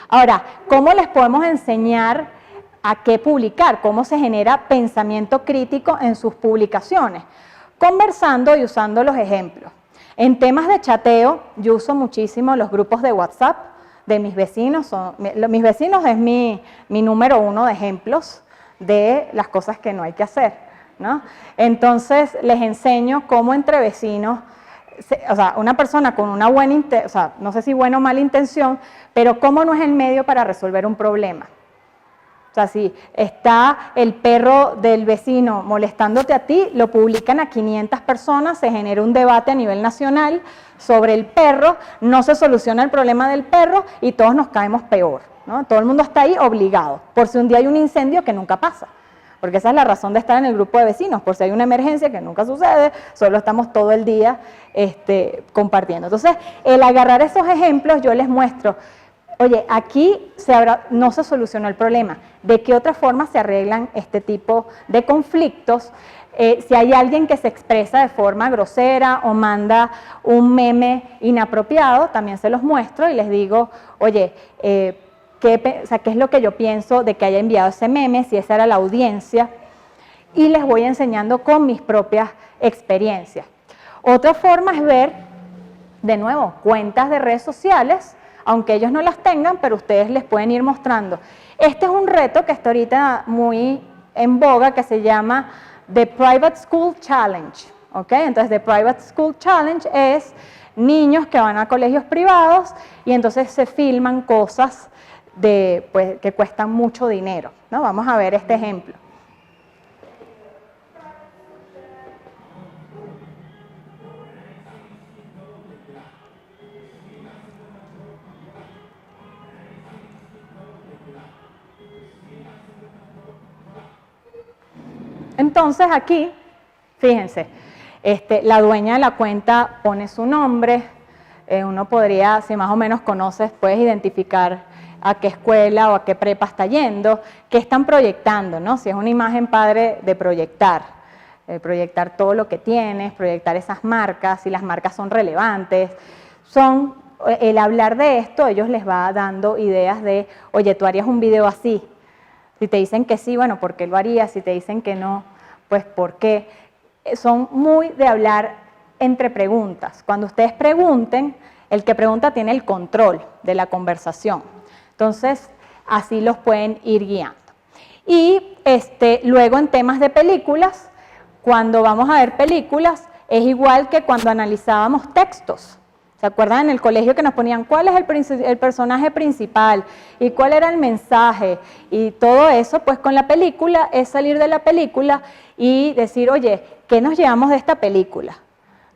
Ahora, ¿cómo les podemos enseñar a qué publicar? ¿Cómo se genera pensamiento crítico en sus publicaciones? Conversando y usando los ejemplos. En temas de chateo, yo uso muchísimo los grupos de WhatsApp de mis vecinos. Mis vecinos es mi número 1 de ejemplos de las cosas que no hay que hacer, ¿no? Entonces, les enseño cómo entre vecinos, o sea, una persona con una buena intención, o sea, no sé si buena o mala intención, pero cómo no es el medio para resolver un problema. O sea, si está el perro del vecino molestándote a ti, lo publican a 500 personas, se genera un debate a nivel nacional sobre el perro, no se soluciona el problema del perro y todos nos caemos peor, ¿no? Todo el mundo está ahí obligado, por si un día hay un incendio que nunca pasa. Porque esa es la razón de estar en el grupo de vecinos, por si hay una emergencia que nunca sucede, solo estamos todo el día compartiendo. Entonces, el agarrar esos ejemplos, yo les muestro, oye, aquí no se solucionó el problema. ¿De qué otra forma se arreglan este tipo de conflictos? Si hay alguien que se expresa de forma grosera o manda un meme inapropiado, también se los muestro y les digo, oye, ¿qué es lo que yo pienso de que haya enviado ese meme? Si esa era la audiencia. Y les voy enseñando con mis propias experiencias. Otra forma es ver, de nuevo, cuentas de redes sociales, aunque ellos no las tengan, pero ustedes les pueden ir mostrando. Este es un reto que está ahorita muy en boga, que se llama The Private School Challenge. ¿Okay? Entonces, The Private School Challenge es niños que van a colegios privados y entonces se filman cosas que cuestan mucho dinero, ¿no? Vamos a ver este ejemplo. Entonces aquí, fíjense, la dueña de la cuenta pone su nombre, uno podría, si más o menos conoces, puedes identificar a qué escuela o a qué prepa está yendo, qué están proyectando, ¿no? Si es una imagen padre de proyectar todo lo que tienes, proyectar esas marcas, si las marcas son relevantes, el hablar de esto, ellos les va dando ideas de, oye, tú harías un video así. Si te dicen que sí, bueno, ¿por qué lo harías? Si te dicen que no, pues ¿por qué? Son muy de hablar entre preguntas. Cuando ustedes pregunten, el que pregunta tiene el control de la conversación. Entonces, así los pueden ir guiando. Y luego en temas de películas, cuando vamos a ver películas, es igual que cuando analizábamos textos. ¿Se acuerdan en el colegio que nos ponían cuál es el personaje principal y cuál era el mensaje? Y todo eso, pues con la película, es salir de la película y decir, oye, ¿qué nos llevamos de esta película?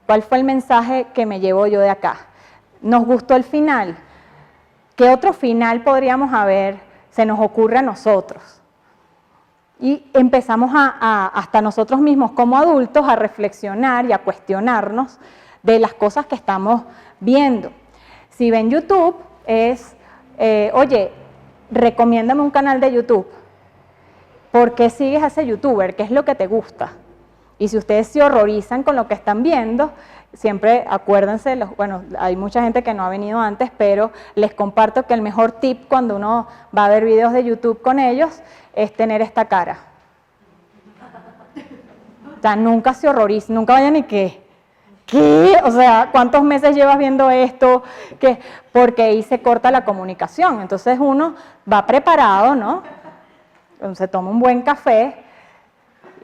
¿Cuál fue el mensaje que me llevo yo de acá? ¿Nos gustó el final? ¿Qué otro final podríamos haber, se nos ocurre a nosotros? Y empezamos hasta nosotros mismos como adultos a reflexionar y a cuestionarnos de las cosas que estamos viendo. Si ven YouTube, oye, recomiéndame un canal de YouTube. ¿Por qué sigues a ese youtuber? ¿Qué es lo que te gusta? Y si ustedes se horrorizan con lo que están viendo, siempre acuérdense, bueno, hay mucha gente que no ha venido antes, pero les comparto que el mejor tip cuando uno va a ver videos de YouTube con ellos es tener esta cara. O sea, nunca se horroricen, nunca vayan y que ¿qué? O sea, ¿cuántos meses llevas viendo esto? ¿Qué? Porque ahí se corta la comunicación. Entonces uno va preparado, ¿no? Se toma un buen café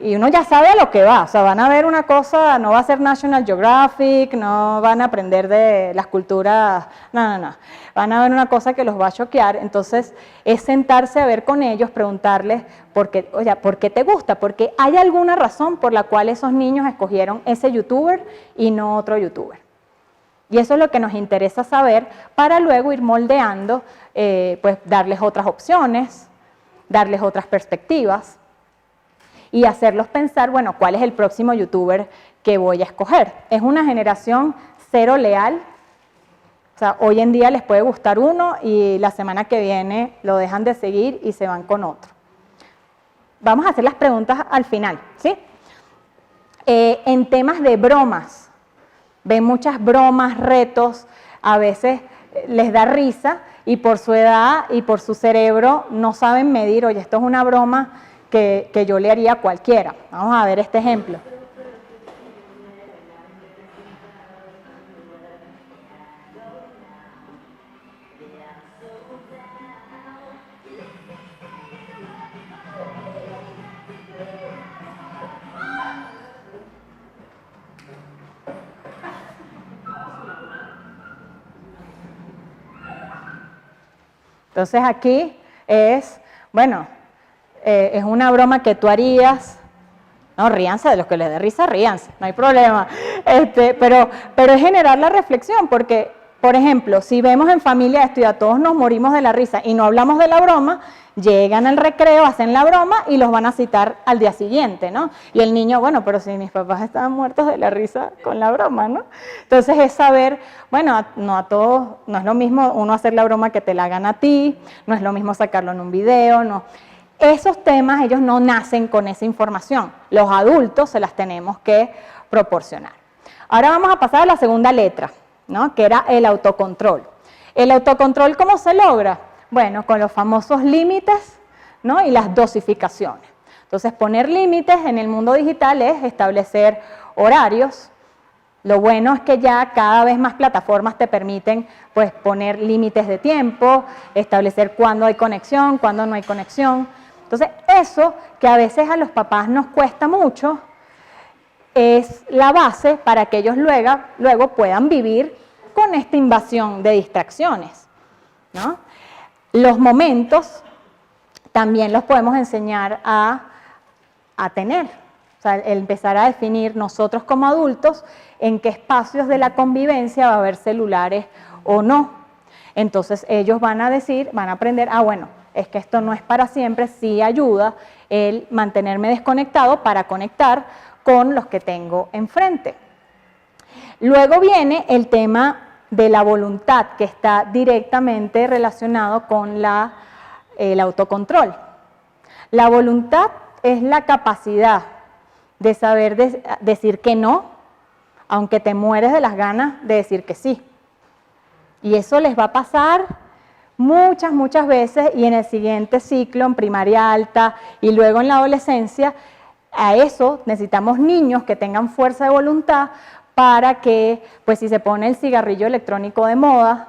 y uno ya sabe a lo que va. O sea, van a ver una cosa, no va a ser National Geographic, no van a aprender de las culturas, no. Van a ver una cosa que los va a choquear. Entonces, es sentarse a ver con ellos, preguntarles, oye, ¿por qué te gusta? Porque hay alguna razón por la cual esos niños escogieron ese youtuber y no otro youtuber. Y eso es lo que nos interesa saber para luego ir moldeando, pues darles otras opciones, darles otras perspectivas y hacerlos pensar, bueno, ¿cuál es el próximo youtuber que voy a escoger? Es una generación cero leal. O sea, hoy en día les puede gustar uno y la semana que viene lo dejan de seguir y se van con otro. Vamos a hacer las preguntas al final, ¿sí? En temas de bromas, ven muchas bromas, retos, a veces les da risa y por su edad y por su cerebro no saben medir, oye, esto es una broma que yo le haría a cualquiera. Vamos a ver este ejemplo. Entonces aquí es, bueno, es una broma que tú harías, no, ríanse, de los que les dé risa, ríanse, no hay problema, pero es generar la reflexión, porque, por ejemplo, si vemos en familia esto y a todos nos morimos de la risa y no hablamos de la broma, llegan al recreo, hacen la broma y los van a citar al día siguiente, ¿no? Y el niño, bueno, pero si mis papás estaban muertos de la risa con la broma, ¿no? Entonces es saber, bueno, no a todos, no es lo mismo uno hacer la broma que te la hagan a ti, no es lo mismo sacarlo en un video, no. Esos temas ellos no nacen con esa información, los adultos se las tenemos que proporcionar. Ahora vamos a pasar a la segunda letra, ¿no? Que era el autocontrol. ¿El autocontrol cómo se logra? Bueno, con los famosos límites, ¿no? Y las dosificaciones. Entonces, poner límites en el mundo digital es establecer horarios. Lo bueno es que ya cada vez más plataformas te permiten pues, poner límites de tiempo, establecer cuándo hay conexión, cuándo no hay conexión. Entonces, eso que a veces a los papás nos cuesta mucho, es la base para que ellos luego puedan vivir con esta invasión de distracciones, ¿no? Los momentos también los podemos enseñar a tener, o sea, empezar a definir nosotros como adultos en qué espacios de la convivencia va a haber celulares o no. Entonces ellos van a decir, van a aprender, bueno, es que esto no es para siempre, sí ayuda el mantenerme desconectado para conectar con los que tengo enfrente. Luego viene el tema de la voluntad, que está directamente relacionado con el autocontrol. La voluntad es la capacidad de saber decir que no, aunque te mueres de las ganas de decir que sí. Y eso les va a pasar muchas veces y en el siguiente ciclo, en primaria alta y luego en la adolescencia, a eso necesitamos niños que tengan fuerza de voluntad para que, pues si se pone el cigarrillo electrónico de moda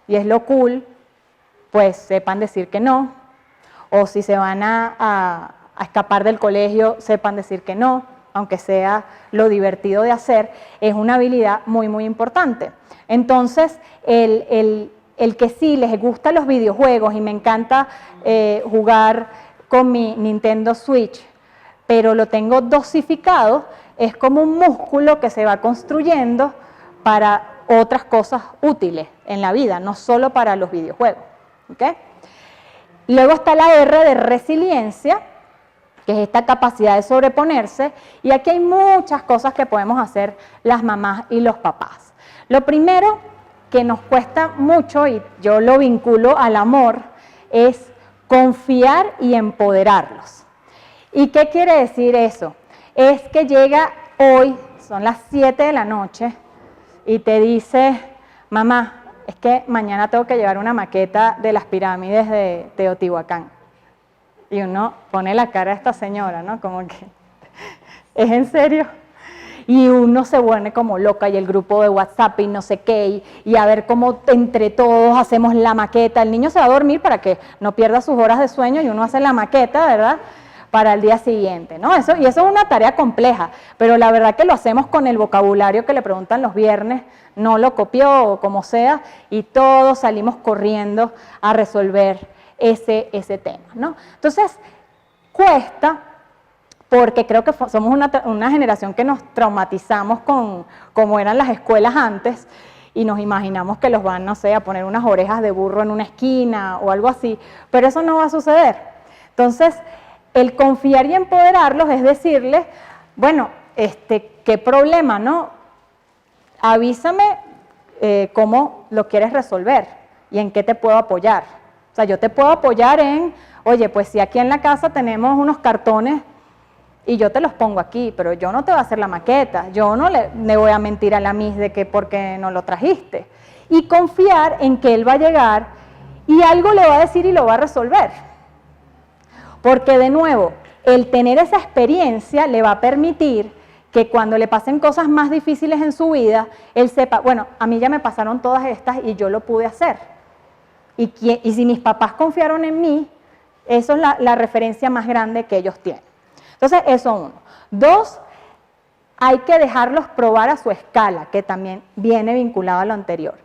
y es lo cool, pues sepan decir que no, o si se van a escapar del colegio, sepan decir que no, aunque sea lo divertido de hacer, es una habilidad muy importante. Entonces, el que sí les gustan los videojuegos y me encanta jugar con mi Nintendo Switch, pero lo tengo dosificado, es como un músculo que se va construyendo para otras cosas útiles en la vida, no solo para los videojuegos. ¿Okay? Luego está la R de resiliencia, que es esta capacidad de sobreponerse, y aquí hay muchas cosas que podemos hacer las mamás y los papás. Lo primero que nos cuesta mucho, y yo lo vinculo al amor, es confiar y empoderarlos. ¿Y qué quiere decir eso? Es que llega hoy, son las 7 de la noche, y te dice, mamá, es que mañana tengo que llevar una maqueta de las pirámides de Teotihuacán. Y uno pone la cara a esta señora, ¿no? Como que, ¿es en serio? y uno se vuelve como loca y el grupo de WhatsApp y no sé qué, y a ver cómo entre todos hacemos la maqueta. El niño se va a dormir para que no pierda sus horas de sueño y uno hace la maqueta, ¿verdad?, para el día siguiente, ¿no? Eso es una tarea compleja, pero la verdad que lo hacemos con el vocabulario que le preguntan los viernes, no lo copió o como sea, y todos salimos corriendo a resolver ese tema, ¿no? Entonces, cuesta, porque creo que somos una generación que nos traumatizamos con cómo eran las escuelas antes, y nos imaginamos que los van, no sé, a poner unas orejas de burro en una esquina o algo así, pero eso no va a suceder. Entonces, el confiar y empoderarlos es decirles, bueno, ¿qué problema, no? Avísame cómo lo quieres resolver y en qué te puedo apoyar. O sea, yo te puedo apoyar en, oye, pues si aquí en la casa tenemos unos cartones y yo te los pongo aquí, pero yo no te voy a hacer la maqueta, yo no le voy a mentir a la Miss de que porque no lo trajiste. Y confiar en que él va a llegar y algo le va a decir y lo va a resolver. Porque de nuevo, el tener esa experiencia le va a permitir que cuando le pasen cosas más difíciles en su vida, él sepa, bueno, a mí ya me pasaron todas estas y yo lo pude hacer. Y si mis papás confiaron en mí, eso es la referencia más grande que ellos tienen. Entonces, eso uno. Dos, hay que dejarlos probar a su escala, que también viene vinculado a lo anterior.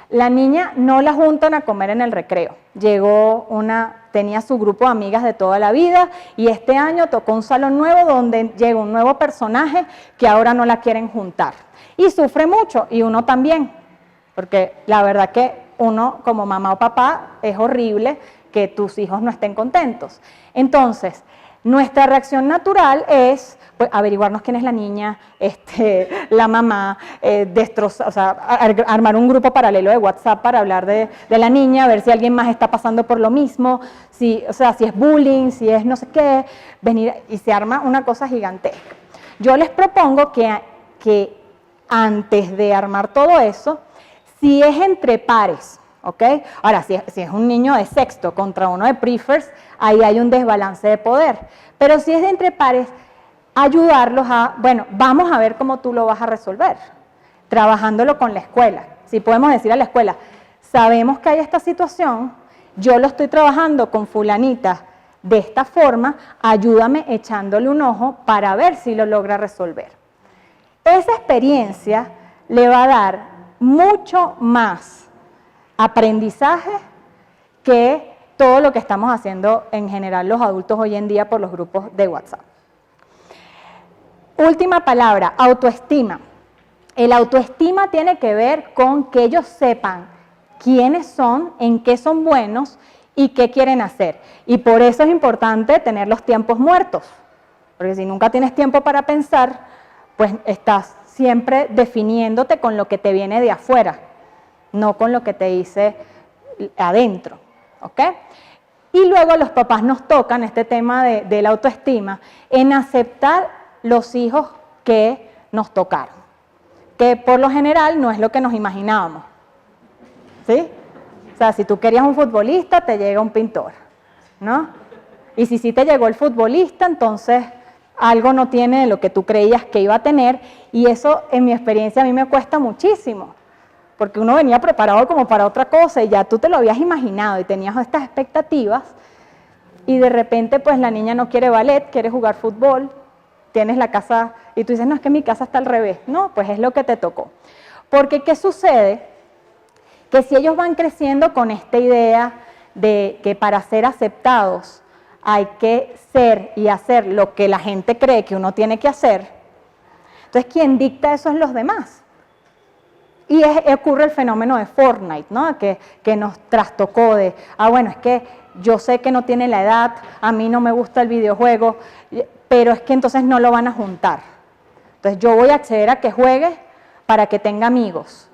La niña no la juntan a comer en el recreo. Tenía su grupo de amigas de toda la vida y este año tocó un salón nuevo donde llega un nuevo personaje que ahora no la quieren juntar. Y sufre mucho, y uno también, porque la verdad que uno como mamá o papá es horrible que tus hijos no estén contentos. Entonces, nuestra reacción natural es pues, averiguarnos quién es la niña, la mamá, armar un grupo paralelo de WhatsApp para hablar de la niña, ver si alguien más está pasando por lo mismo, si es bullying, si es no sé qué, venir y se arma una cosa gigantesca. Yo les propongo que antes de armar todo eso, si es entre pares, ¿ok? Ahora, si es un niño de sexto contra uno de prefers, ahí hay un desbalance de poder. Pero si es de entre pares, ayudarlos bueno, vamos a ver cómo tú lo vas a resolver, trabajándolo con la escuela. Si podemos decir a la escuela, sabemos que hay esta situación, yo lo estoy trabajando con fulanita de esta forma, ayúdame echándole un ojo para ver si lo logra resolver. Esa experiencia le va a dar mucho más aprendizaje que todo lo que estamos haciendo en general los adultos hoy en día por los grupos de WhatsApp. Última palabra, autoestima. El autoestima tiene que ver con que ellos sepan quiénes son, en qué son buenos y qué quieren hacer. Y por eso es importante tener los tiempos muertos, porque si nunca tienes tiempo para pensar, pues estás siempre definiéndote con lo que te viene de afuera, no con lo que te dice adentro, ¿ok? Y luego los papás nos tocan este tema de la autoestima en aceptar los hijos que nos tocaron, que por lo general no es lo que nos imaginábamos, ¿sí? O sea, si tú querías un futbolista, te llega un pintor, ¿no? Y si sí te llegó el futbolista, entonces algo no tiene de lo que tú creías que iba a tener, y eso en mi experiencia a mí me cuesta muchísimo, porque uno venía preparado como para otra cosa y ya tú te lo habías imaginado y tenías estas expectativas, y de repente pues la niña no quiere ballet, quiere jugar fútbol, tienes la casa, y tú dices, no, es que mi casa está al revés. No, pues es lo que te tocó. Porque, ¿qué sucede? Que si ellos van creciendo con esta idea de que para ser aceptados hay que ser y hacer lo que la gente cree que uno tiene que hacer, entonces quien dicta eso es los demás. Y ocurre el fenómeno de Fortnite, ¿no? Que nos trastocó de, bueno, es que yo sé que no tiene la edad, a mí no me gusta el videojuego, pero es que entonces no lo van a juntar. Entonces yo voy a acceder a que juegue para que tenga amigos.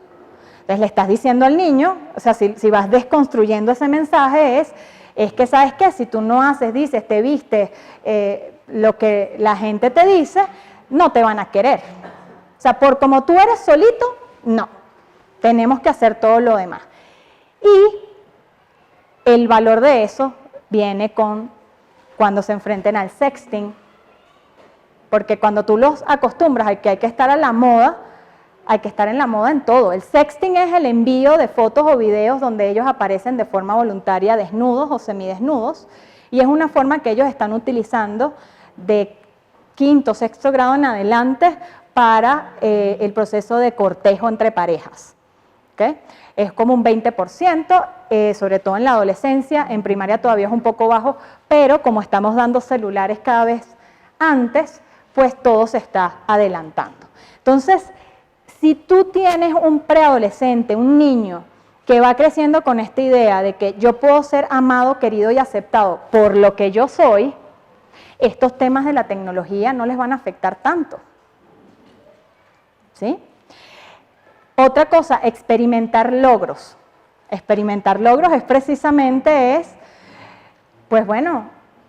Entonces le estás diciendo al niño, o sea, si vas desconstruyendo ese mensaje es que, ¿sabes qué? Si tú no haces, dices, te viste lo que la gente te dice, no te van a querer. O sea, por como tú eres solito, no. Tenemos que hacer todo lo demás. Y el valor de eso viene cuando se enfrenten al sexting, porque cuando tú los acostumbras a que hay que estar a la moda, hay que estar en la moda en todo. El sexting es el envío de fotos o videos donde ellos aparecen de forma voluntaria desnudos o semidesnudos, y es una forma que ellos están utilizando de quinto, sexto grado en adelante para el proceso de cortejo entre parejas. ¿Okay? Es como un 20%, sobre todo en la adolescencia, en primaria todavía es un poco bajo, pero como estamos dando celulares cada vez antes, pues todo se está adelantando. Entonces, si tú tienes un preadolescente, un niño que va creciendo con esta idea de que yo puedo ser amado, querido y aceptado por lo que yo soy, estos temas de la tecnología no les van a afectar tanto. ¿Sí? Otra cosa, experimentar logros. Experimentar logros es precisamente pues bueno,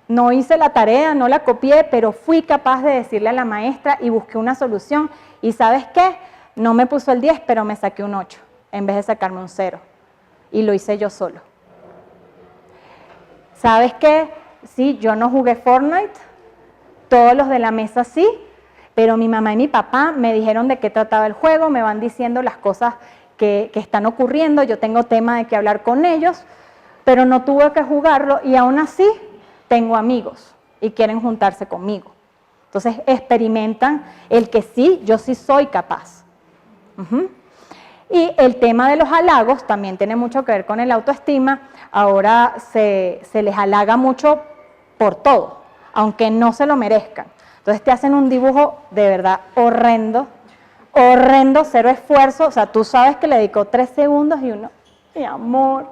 no hice la tarea, no la copié, pero fui capaz de decirle a la maestra y busqué una solución. ¿Y sabes qué? No me puso el 10, pero me saqué un 8, en vez de sacarme un 0. Y lo hice yo solo. ¿Sabes qué? Sí, yo no jugué Fortnite, todos los de la mesa sí, pero mi mamá y mi papá me dijeron de qué trataba el juego, me van diciendo las cosas que están ocurriendo, yo tengo tema de qué hablar con ellos, pero no tuve que jugarlo y aún así tengo amigos y quieren juntarse conmigo. Entonces experimentan el que sí, yo sí soy capaz. Y el tema de los halagos también tiene mucho que ver con el autoestima. Ahora se les halaga mucho por todo, aunque no se lo merezcan. Entonces te hacen un dibujo de verdad horrendo, horrendo, cero esfuerzo. O sea, tú sabes que le dedicó 3 segundos y uno, mi amor,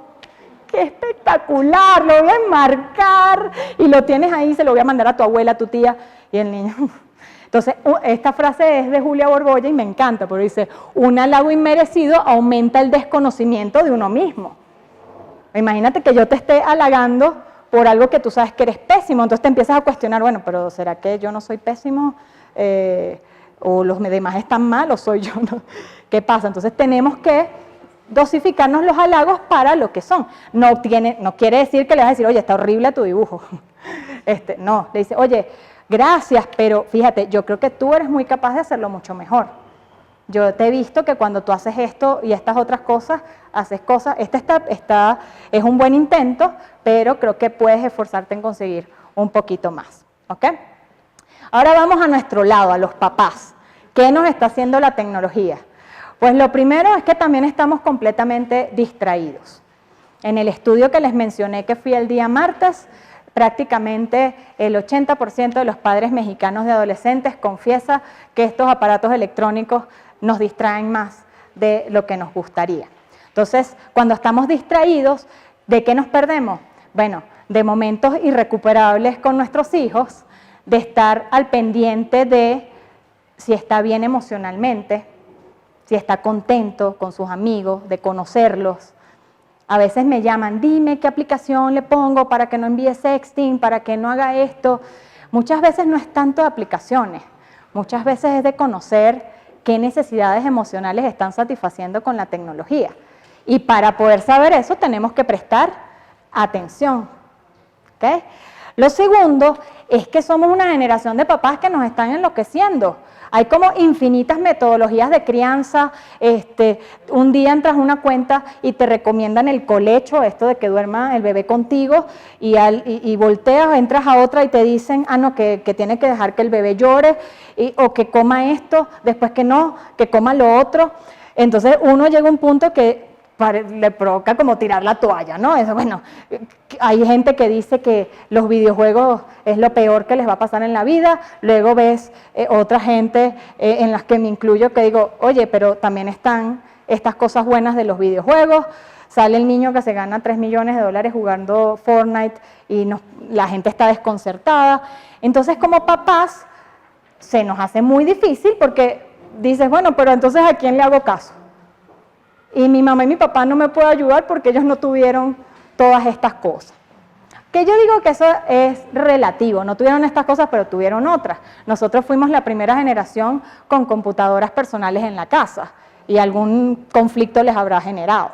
qué espectacular, lo voy a enmarcar. Y lo tienes ahí, se lo voy a mandar a tu abuela, a tu tía, y el niño... Entonces, esta frase es de Julia Borbolla y me encanta, porque dice, un halago inmerecido aumenta el desconocimiento de uno mismo. Imagínate que yo te esté halagando por algo que tú sabes que eres pésimo, entonces te empiezas a cuestionar, bueno, pero ¿será que yo no soy pésimo? ¿O los demás están mal o soy yo? ¿No? ¿Qué pasa? Entonces tenemos que dosificarnos los halagos para lo que son. No quiere decir que le vas a decir, oye, está horrible tu dibujo. No, le dice, oye, gracias, pero fíjate, yo creo que tú eres muy capaz de hacerlo mucho mejor. Yo te he visto que cuando tú haces esto y estas otras cosas, haces cosas, es un buen intento, pero creo que puedes esforzarte en conseguir un poquito más. ¿Ok? Ahora vamos a nuestro lado, a los papás. ¿Qué nos está haciendo la tecnología? Pues lo primero es que también estamos completamente distraídos. En el estudio que les mencioné que fui el día martes, prácticamente el 80% de los padres mexicanos de adolescentes confiesa que estos aparatos electrónicos nos distraen más de lo que nos gustaría. Entonces, cuando estamos distraídos, ¿de qué nos perdemos? Bueno, de momentos irrecuperables con nuestros hijos, de estar al pendiente de si está bien emocionalmente, si está contento con sus amigos, de conocerlos. A veces me llaman, dime qué aplicación le pongo para que no envíe sexting, para que no haga esto. Muchas veces no es tanto de aplicaciones, muchas veces es de conocer qué necesidades emocionales están satisfaciendo con la tecnología. Y para poder saber eso tenemos que prestar atención. ¿Okay? Lo segundo es que somos una generación de papás que nos están enloqueciendo. Hay como infinitas metodologías de crianza. Un día entras a una cuenta y te recomiendan el colecho, esto de que duerma el bebé contigo, y volteas, entras a otra y te dicen, no, que tiene que dejar que el bebé llore, o que coma esto, después que no, que coma lo otro. Entonces uno llega a un punto que le provoca como tirar la toalla, ¿no? Bueno, hay gente que dice que los videojuegos es lo peor que les va a pasar en la vida, luego ves otra gente en las que me incluyo que digo, oye, pero también están estas cosas buenas de los videojuegos, sale el niño que se gana $3 millones jugando Fortnite y la gente está desconcertada. Entonces, como papás, se nos hace muy difícil porque dices, bueno, pero entonces ¿a quién le hago caso? Y mi mamá y mi papá no me pueden ayudar porque ellos no tuvieron todas estas cosas. Que yo digo que eso es relativo, no tuvieron estas cosas, pero tuvieron otras. Nosotros fuimos la primera generación con computadoras personales en la casa y algún conflicto les habrá generado.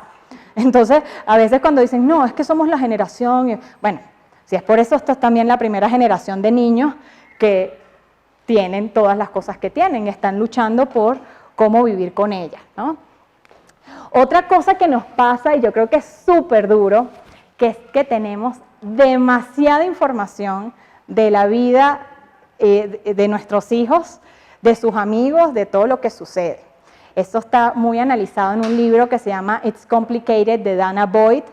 Entonces, a veces cuando dicen, no, es que somos la generación, bueno, si es por eso, esto es también la primera generación de niños que tienen todas las cosas que tienen, están luchando por cómo vivir con ellas, ¿no? Otra cosa que nos pasa, y yo creo que es súper duro, que es que tenemos demasiada información de la vida de nuestros hijos, de sus amigos, de todo lo que sucede. Esto está muy analizado en un libro que se llama It's Complicated, de Dana Boyd,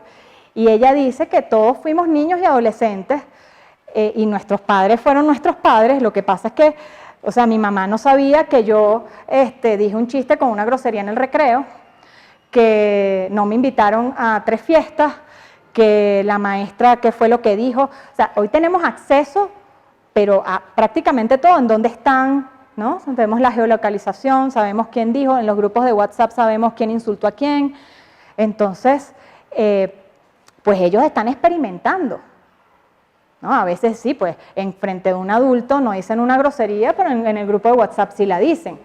y ella dice que todos fuimos niños y adolescentes, y nuestros padres fueron nuestros padres. Lo que pasa es que, o sea, mi mamá no sabía que yo dije un chiste con una grosería en el recreo, que no me invitaron a 3 fiestas, que la maestra, ¿qué fue lo que dijo? O sea, hoy tenemos acceso, pero a prácticamente todo, en dónde están, ¿no? Sabemos la geolocalización, sabemos quién dijo, en los grupos de WhatsApp sabemos quién insultó a quién. Entonces, pues ellos están experimentando, ¿no? A veces sí, pues en frente de un adulto no dicen una grosería, pero en el grupo de WhatsApp sí la dicen.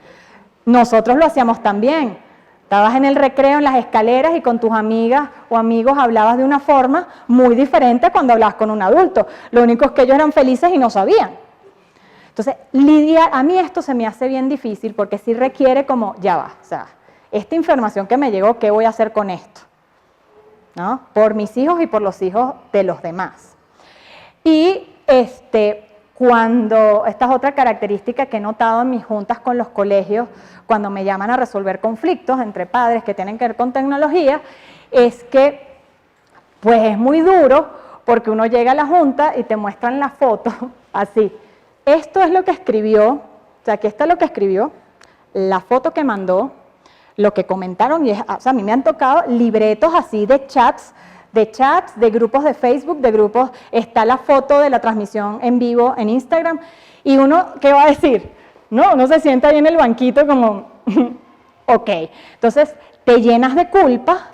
Nosotros lo hacíamos también. Estabas en el recreo, en las escaleras, y con tus amigas o amigos hablabas de una forma muy diferente a cuando hablabas con un adulto. Lo único es que ellos eran felices y no sabían. Entonces, lidiar, a mí esto se me hace bien difícil porque sí requiere como, ya va, o sea, esta información que me llegó, ¿qué voy a hacer con esto? ¿No? Por mis hijos y por los hijos de los demás. Y cuando, esta es otra característica que he notado en mis juntas con los colegios, cuando me llaman a resolver conflictos entre padres que tienen que ver con tecnología, es que pues es muy duro porque uno llega a la junta y te muestran la foto así. Esto es lo que escribió, o sea, aquí está lo que escribió, la foto que mandó, lo que comentaron, y o sea, a mí me han tocado libretos así de chats, de grupos de Facebook, de grupos, está la foto de la transmisión en vivo en Instagram, y uno, ¿qué va a decir? No, uno se sienta ahí en el banquito como, ok, entonces te llenas de culpa,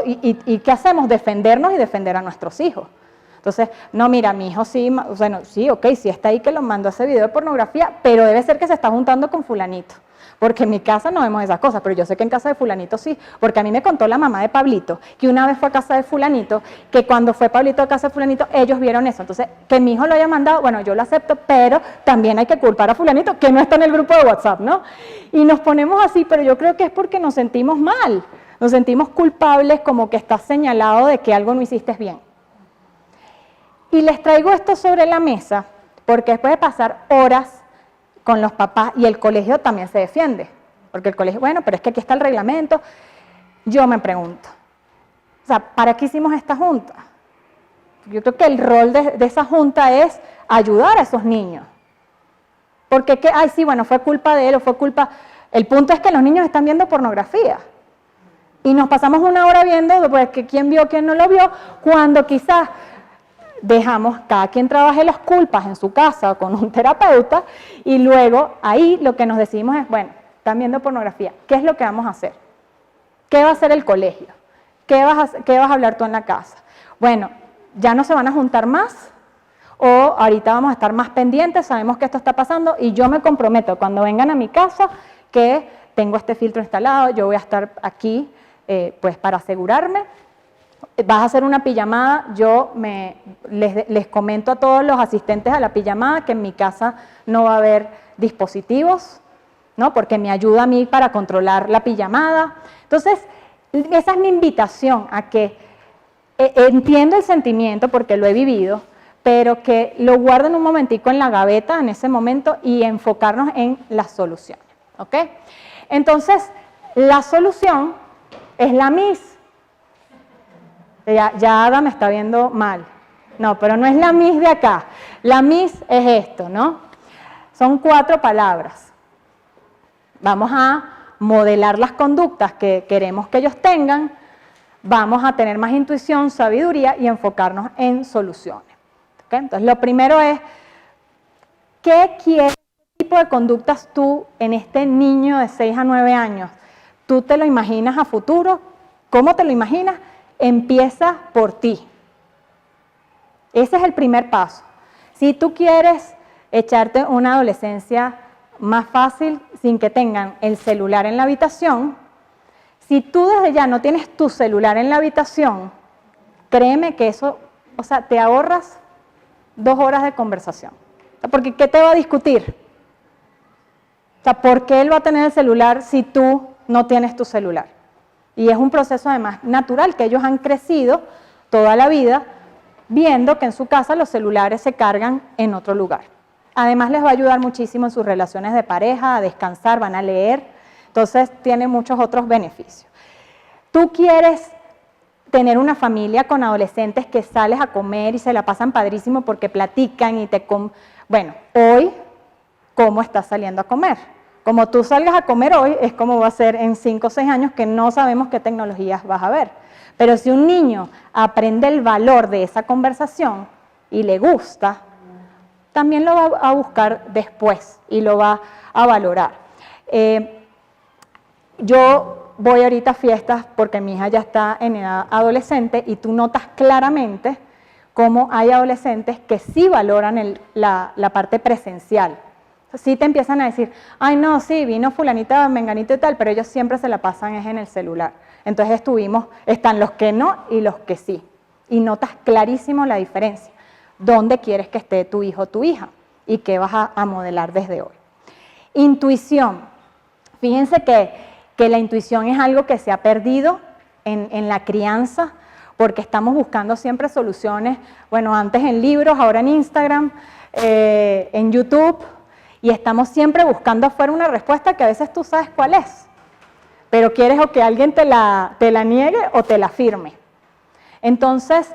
y ¿qué hacemos? Defendernos y defender a nuestros hijos. Entonces, no, mira, mi hijo sí, o sea, no, sí, ok, sí está ahí que lo mandó ese video de pornografía, pero debe ser que se está juntando con fulanito. Porque en mi casa no vemos esas cosas, pero yo sé que en casa de fulanito sí, porque a mí me contó la mamá de Pablito, que una vez fue a casa de fulanito, que cuando fue Pablito a casa de fulanito, ellos vieron eso. Entonces, que mi hijo lo haya mandado, bueno, yo lo acepto, pero también hay que culpar a fulanito, que no está en el grupo de WhatsApp, ¿no? Y nos ponemos así, pero yo creo que es porque nos sentimos mal, nos sentimos culpables, como que estás señalado de que algo no hiciste bien. Y les traigo esto sobre la mesa, porque después de pasar horas con los papás, y el colegio también se defiende, porque el colegio, bueno, pero es que aquí está el reglamento. Yo me pregunto, o sea, ¿para qué hicimos esta junta? Yo creo que el rol de esa junta es ayudar a esos niños, porque que, ay, sí, bueno, fue culpa de él o fue culpa, el punto es que los niños están viendo pornografía, y nos pasamos una hora viendo, pues, que quién vio, quién no lo vio, cuando quizás dejamos cada quien trabaje las culpas en su casa o con un terapeuta, y luego ahí lo que nos decimos es, bueno, están viendo pornografía, ¿qué es lo que vamos a hacer? ¿Qué va a hacer el colegio? ¿Qué vas a hablar tú en la casa? Bueno, ya no se van a juntar más, o ahorita vamos a estar más pendientes, sabemos que esto está pasando, y yo me comprometo cuando vengan a mi casa que tengo este filtro instalado, yo voy a estar aquí pues para asegurarme. Vas a hacer una pijamada, yo les comento a todos los asistentes a la pijamada que en mi casa no va a haber dispositivos, ¿no? Porque me ayuda a mí para controlar la pijamada. Entonces, esa es mi invitación a que entiendo el sentimiento porque lo he vivido, pero que lo guarden un momentico en la gaveta en ese momento y enfocarnos en las soluciones, ¿ok? Entonces, la solución es la Miss. Ya Ada me está viendo mal. No, pero no es la Miss de acá. La Miss es esto, ¿no? Son 4 palabras. Vamos a modelar las conductas que queremos que ellos tengan, vamos a tener más intuición, sabiduría y enfocarnos en soluciones. ¿Okay? Entonces, lo primero es, ¿qué quieres? ¿Qué tipo de conductas tú en este niño de 6 a 9 años? ¿Tú te lo imaginas a futuro? ¿Cómo te lo imaginas? Empieza por ti. Ese es el primer paso. Si tú quieres echarte una adolescencia más fácil sin que tengan el celular en la habitación, si tú desde ya no tienes tu celular en la habitación, créeme que eso, o sea, te ahorras 2 horas de conversación. Porque ¿qué te va a discutir? O sea, ¿por qué él va a tener el celular si tú no tienes tu celular? Y es un proceso además natural, que ellos han crecido toda la vida viendo que en su casa los celulares se cargan en otro lugar. Además les va a ayudar muchísimo en sus relaciones de pareja, a descansar, van a leer, entonces tiene muchos otros beneficios. Tú quieres tener una familia con adolescentes que sales a comer y se la pasan padrísimo porque platican y bueno, hoy, ¿cómo estás saliendo a comer? Como tú salgas a comer hoy, es como va a ser en 5 o 6 años que no sabemos qué tecnologías vas a ver. Pero si un niño aprende el valor de esa conversación y le gusta, también lo va a buscar después y lo va a valorar. Yo voy ahorita a fiestas porque mi hija ya está en edad adolescente y tú notas claramente cómo hay adolescentes que sí valoran la parte presencial. Sí te empiezan a decir, ay no, sí, vino fulanita, menganita y tal, pero ellos siempre se la pasan es en el celular. Entonces están los que no y los que sí. Y notas clarísimo la diferencia. ¿Dónde quieres que esté tu hijo o tu hija? ¿Y qué vas a modelar desde hoy? Intuición. Fíjense que la intuición es algo que se ha perdido en la crianza, porque estamos buscando siempre soluciones, bueno, antes en libros, ahora en Instagram, en YouTube, y estamos siempre buscando afuera una respuesta que a veces tú sabes cuál es, pero quieres o que alguien te la niegue o te la firme. Entonces,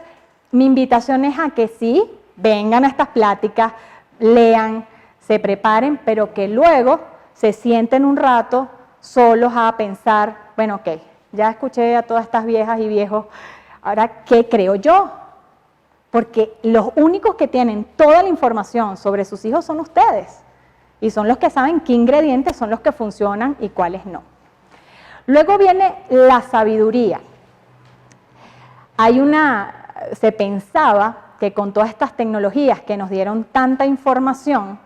mi invitación es a que sí, vengan a estas pláticas, lean, se preparen, pero que luego se sienten un rato solos a pensar, bueno, ok, ya escuché a todas estas viejas y viejos, ahora, ¿qué creo yo? Porque los únicos que tienen toda la información sobre sus hijos son ustedes. Y son los que saben qué ingredientes son los que funcionan y cuáles no. Luego viene la sabiduría. Se pensaba que con todas estas tecnologías que nos dieron tanta información,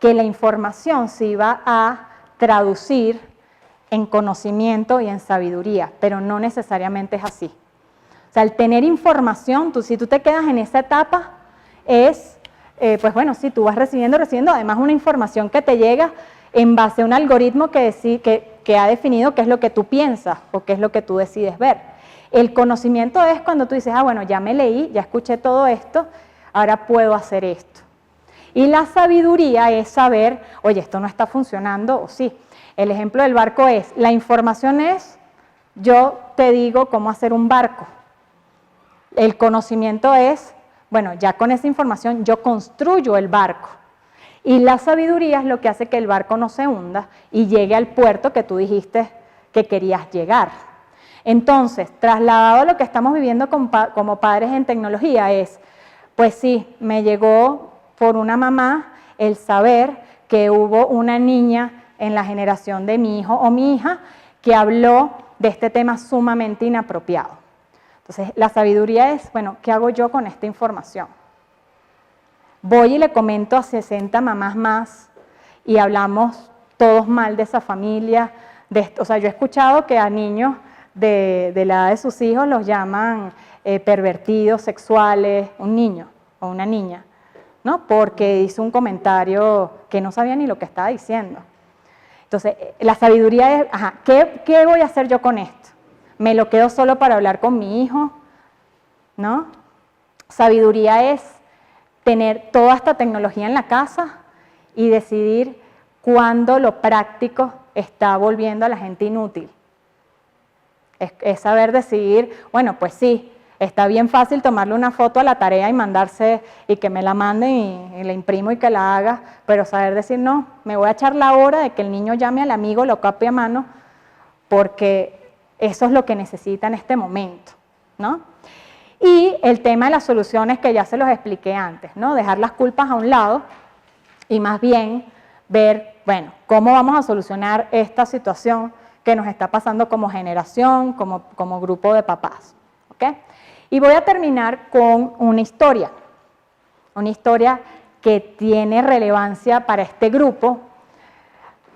que la información se iba a traducir en conocimiento y en sabiduría, pero no necesariamente es así. O sea, al tener información, si tú te quedas en esa etapa, pues bueno, sí, tú vas recibiendo, además una información que te llega en base a un algoritmo que ha definido qué es lo que tú piensas o qué es lo que tú decides ver. El conocimiento es cuando tú dices, bueno, ya me leí, ya escuché todo esto, ahora puedo hacer esto. Y la sabiduría es saber, oye, esto no está funcionando, o sí. El ejemplo del barco es, la información es, yo te digo cómo hacer un barco. El conocimiento es, bueno, ya con esa información yo construyo el barco. Y la sabiduría es lo que hace que el barco no se hunda y llegue al puerto que tú dijiste que querías llegar. Entonces, trasladado a lo que estamos viviendo como padres en tecnología es, pues sí, me llegó por una mamá el saber que hubo una niña en la generación de mi hijo o mi hija que habló de este tema sumamente inapropiado. Entonces, la sabiduría es, bueno, ¿qué hago yo con esta información? Voy y le comento a 60 mamás más y hablamos todos mal de esa familia. O sea, yo he escuchado que a niños de la edad de sus hijos los llaman pervertidos sexuales, un niño o una niña, ¿no? Porque hizo un comentario que no sabía ni lo que estaba diciendo. Entonces, la sabiduría es, ¿qué voy a hacer yo con esto? ¿Me lo quedo solo para hablar con mi hijo? ¿No? Sabiduría es tener toda esta tecnología en la casa y decidir cuándo lo práctico está volviendo a la gente inútil. Es saber decidir, bueno, pues sí, está bien fácil tomarle una foto a la tarea y mandarse y que me la manden y la imprimo y que la haga, pero saber decir, no, me voy a echar la hora de que el niño llame al amigo, lo copie a mano, porque eso es lo que necesita en este momento, ¿no? Y el tema de las soluciones que ya se los expliqué antes, ¿no? Dejar las culpas a un lado y más bien ver, bueno, cómo vamos a solucionar esta situación que nos está pasando como generación, como grupo de papás, ¿ok? Y voy a terminar con una historia que tiene relevancia para este grupo,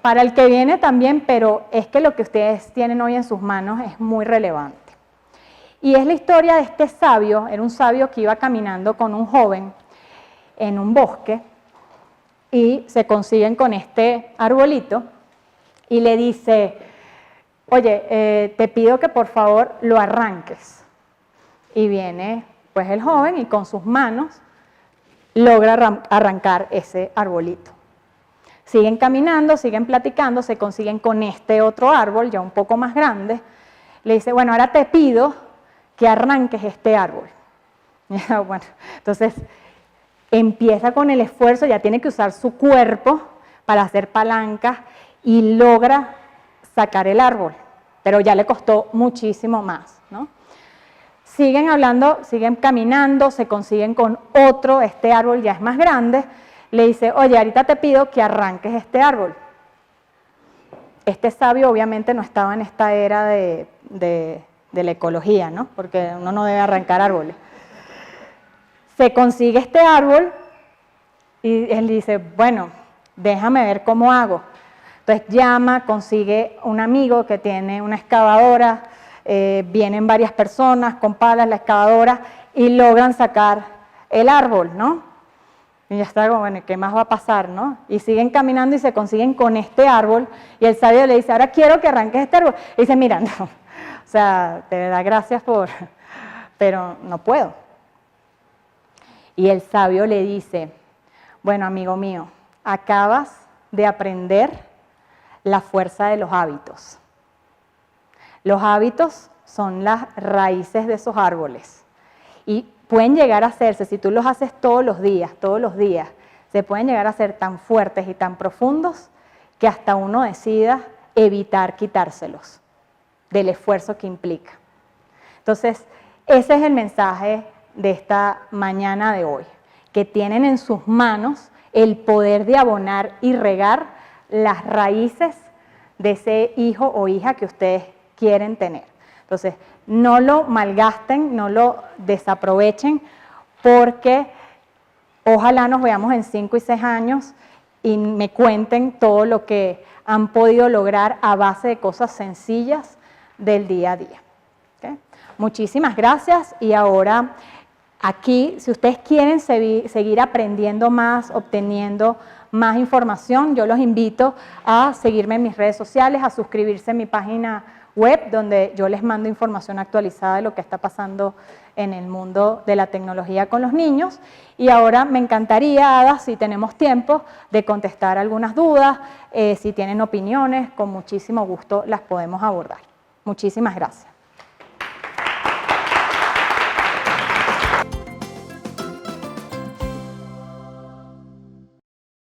para el que viene también, pero es que lo que ustedes tienen hoy en sus manos es muy relevante. Y es la historia de este sabio, era un sabio que iba caminando con un joven en un bosque y se consiguen con este arbolito y le dice, oye, te pido que por favor lo arranques. Y viene pues el joven y con sus manos logra arrancar ese arbolito. Siguen caminando, siguen platicando, se consiguen con este otro árbol ya un poco más grande. Le dice, bueno, ahora te pido que arranques este árbol. Bueno, entonces empieza con el esfuerzo, ya tiene que usar su cuerpo para hacer palancas y logra sacar el árbol, pero ya le costó muchísimo más, ¿no? Siguen hablando, siguen caminando, se consiguen con otro, este árbol ya es más grande, le dice, oye, ahorita te pido que arranques este árbol. Este sabio obviamente no estaba en esta era de la ecología, ¿no? Porque uno no debe arrancar árboles. Se consigue este árbol y él dice, bueno, déjame ver cómo hago. Entonces llama, consigue un amigo que tiene una excavadora, vienen varias personas con palas, la excavadora, y logran sacar el árbol, ¿no? Y ya está como, bueno, ¿qué más va a pasar, no? Y siguen caminando y se consiguen con este árbol, y el sabio le dice, ahora quiero que arranques este árbol. Y dice, mira, no, o sea, te da gracias pero no puedo. Y el sabio le dice, bueno, amigo mío, acabas de aprender la fuerza de los hábitos. Los hábitos son las raíces de esos árboles y pueden llegar a hacerse, si tú los haces todos los días, se pueden llegar a ser tan fuertes y tan profundos que hasta uno decida evitar quitárselos del esfuerzo que implica. Entonces, ese es el mensaje de esta mañana de hoy, que tienen en sus manos el poder de abonar y regar las raíces de ese hijo o hija que ustedes quieren tener. Entonces, no lo malgasten, no lo desaprovechen, porque ojalá nos veamos en 5 y 6 años y me cuenten todo lo que han podido lograr a base de cosas sencillas del día a día. ¿Okay? Muchísimas gracias y ahora aquí, si ustedes quieren seguir aprendiendo más, obteniendo más información, yo los invito a seguirme en mis redes sociales, a suscribirse a mi página web, donde yo les mando información actualizada de lo que está pasando en el mundo de la tecnología con los niños. Y ahora me encantaría, Ada, si tenemos tiempo, de contestar algunas dudas, si tienen opiniones, con muchísimo gusto las podemos abordar. Muchísimas gracias.